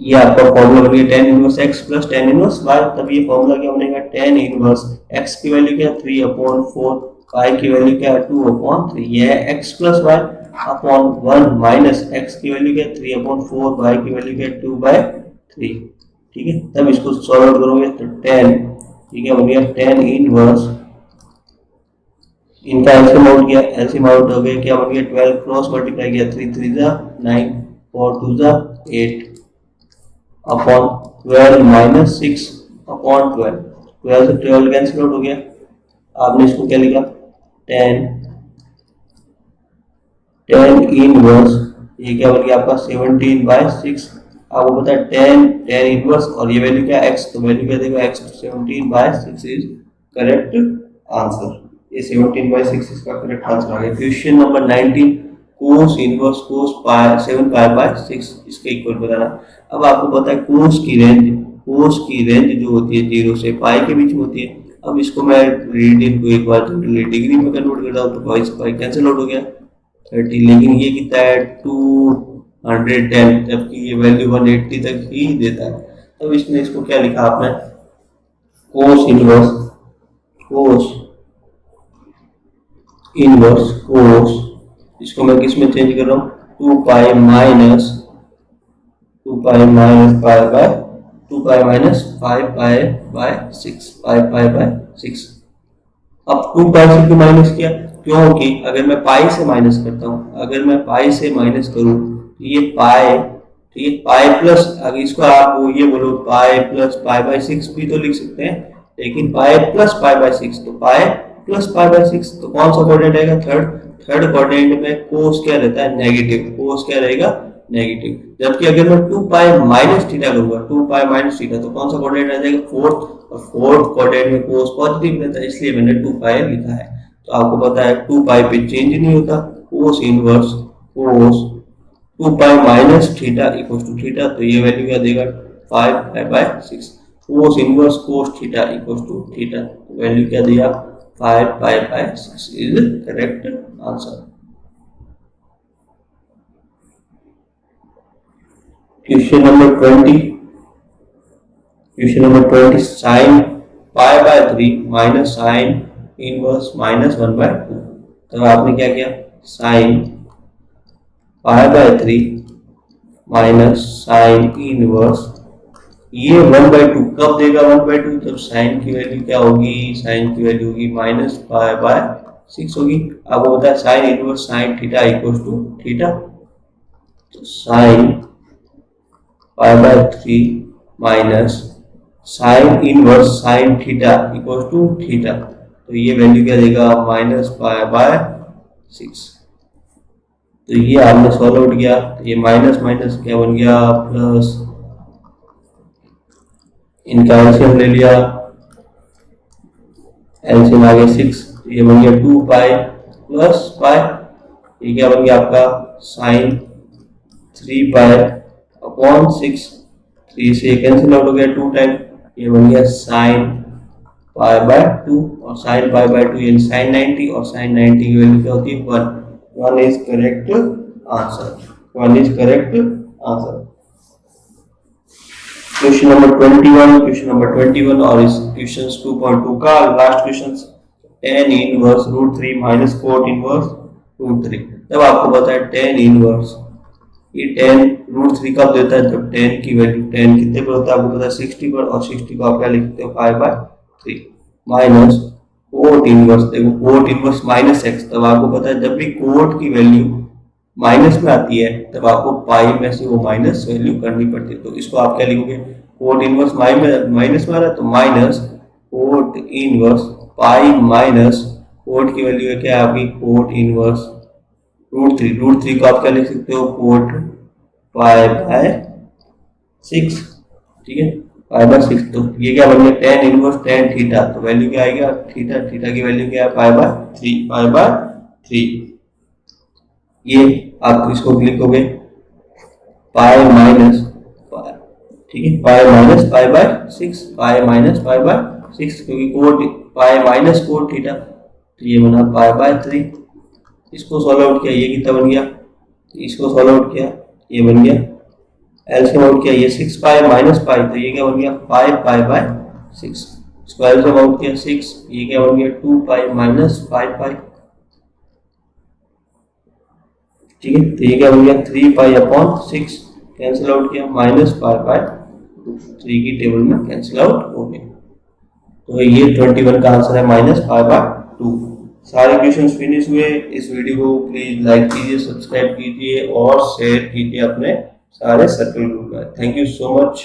ये आपका फॉर्मूला बन गया tan inverse x plus tan inverse y, तब ये फॉर्मूला क्या बनेगा tan इनवर्स x की वैल्यू क्या 3/4, y की वैल्यू क्या 2/3, ये है x plus y upon 1 minus x की वैल्यू क्या 3/4, y की वैल्यू क्या 2/3, ठीक है। तब इसको सॉल्व आउट करोगे तो tan ठीक है बन गया tan इनवर्स, इनका एलसीएम आउट किया, एलसीएम आउट हो गया क्या बन गया 12 क्रॉस मल्टीप्लाई किया 3 3 जा 9 4 2 जा 8 अपॉन 12 माइनस 6 अपॉन 12, 12 से 12 कैंसिल आउट हो गया, आपने इसको क्या लिखा tan इनवर्स, ये क्या बन गया आपका 17/6, आपको पता है tan इनवर्स और ये वैल्यू क्या x, तो वैल्यू क्या देगा x, 17/6 इज करेक्ट आंसर, ये 17/6 इसका करेक्ट आंसर आ गया। Question number 19, cos inverse cos pi 7 pi by 6 इसके इक्वल बताना। अब आपको पता है कोस की रेंज जो होती है 0 से पाई के बीच में होती है। अब इसको मैं रेडियन को एक बार डिग्री में कन्वर्ट करता हूँ तो पाई से पाई कैंसिल आउट हो गया 30, लेकिन ये कितना है 210, जबकि ये वैल्यू 180 तक ही देता है। तब इसने इसको क्या लिखा आपने कोस इनवर्स इसको मैं किस में चेंज कर रहा हूँ 2 पाई माइनस पाई बाय 6 अब 2 पाई से क्यों माइनस किया, क्योंकि अगर मैं पाई से माइनस करता हूँ, अगर मैं पाई से माइनस करूँ तो ये पाई, ठीक है, पाई प्लस, अगर इसको आप ये बोलो पाई प्लस पाई बाय 6 भी तो लिख सकते हैं, लेकिन पाई प्लस पाई बाय 6 तो पाई प्लस पाई बाय 6 तो कौन सा कोऑर्डिनेट आएगा थर्ड कोऑर्डिनेट में कोस क्या रहता है नेगेटिव, कोस क्या रहेगा नेगेटिव। जबकि अगर मैं 2 पाई माइनस थीटा करूंगा 2 पाई माइनस थीटा तो कौन सा कोऑर्डिनेट आ जाएगा फोर्थ, और फोर्थ कोऑर्डिनेट में कोस पॉजिटिव रहता है, इसलिए मैंने 2 पाई लिखा है। तो आपको पता है 2 पाई पे चेंज नहीं होता, cos inverse cos 2 pi minus theta equal to theta, तो ये वैल्यू क्या देगा 5 pi by 6। Cos inverse cos theta equal to theta, value क्या दिया 5 pi by 6 is correct answer. Question number 20 sine pi by 3 minus sine inverse minus 1/2। तो आपने क्या किया sine pi by 3 minus sine inverse, ये 1/2 कब देगा 1/2 जब साइन की वैल्यू क्या होगी, साइन की वैल्यू होगी माइनस पाई बाय 6 होगी। आपको पता है sine inverse sine theta equal to theta, तो sine pi by 3 minus sine inverse sine theta equal to theta, तो ये वैल्यू क्या देगा माइनस पाई बाय 6। तो ये आपने सॉल्व आउट किया, तो ये माइनस माइनस क्या बन गया प्लस, इनका एलसीएम ले लिया, एलसीएम आ गया 6, तो ये बन गया 2 पाई प्लस पाई, ये क्या बन गया आपका साइन 3 पाई अपॉन 6, 3 से कैंसिल आउट हो गया 2 टाइम, ये बन गया साइन पाई बाय 2, और साइन पाई बाय 2 यानी साइन 90, और साइन 90 की वैल्यू क्या होती है 1 is correct answer, 1 is correct answer. Question number 21 और इस क्वेश्चन 2.2 का last question tan inverse √3 minus cot inverse √3। तब आपको पता है tan इनवर्स, ये tan √3 कब देता है जब tan की वैल्यू tan कितने पर होता है आपको पता है 60 पर, और 60 को आप क्या लिखते हो पाई बाय 3 माइनस कोट इनवर्स, देखो कोट इनवर्स माइनस x, तब आपको पता है जब भी कोट की वैल्यू माइनस में आती है तब आपको पाई में से वो माइनस वैल्यू करनी पड़ती है। तो इसको आप क्या लिखोगे कोट इनवर्स माइनस में आ रहा है तो minus cot inverse pi minus cot की वैल्यू है क्या आपकी कोट इनवर्स √3 को आप क्या लिख सकते हो कोट पाई बाय 6, ठीक है पाई बाय 6। तो ये क्या बन गया tan इनवर्स tan थीटा, तो वैल्यू क्या आएगा थीटा की वैल्यू क्या है पाई बाय 3। ये आप इसको लिखोगे पाई माइनस, ठीक है pi minus pi by 6, pi minus pi by 6, क्योंकि coat pi minus cot theta, तो ये बना पाई बाय 3। इसको सॉल्व आउट किया ये कितना बन गया, इसको सॉल्व आउट किया ये बन गया, एलसीएम आउट किया ये 6 पाई माइनस पाई, तो ये क्या बन गया 5 पाई बाय 6, इसको एलसीएम आउट किया 6, ये क्या बन गया 2 पाई माइनस 5 पाई, ठीक है। तो ये क्या बन गया 3 पाई अपॉन 6, कैंसिल आउट किया माइनस पाई बाय 3 की टेबल में कैंसिल आउट हो गया। तो ये 21 का आंसर है माइनस पाई बाय 2। सारे क्वेश्चंस फिनिश हुए। इस वीडियो को प्लीज लाइक कीजिए, सब्सक्राइब कीजिए और शेयर कीजिए अपने सारे सर्कल ग्रुप में। Thank you so much.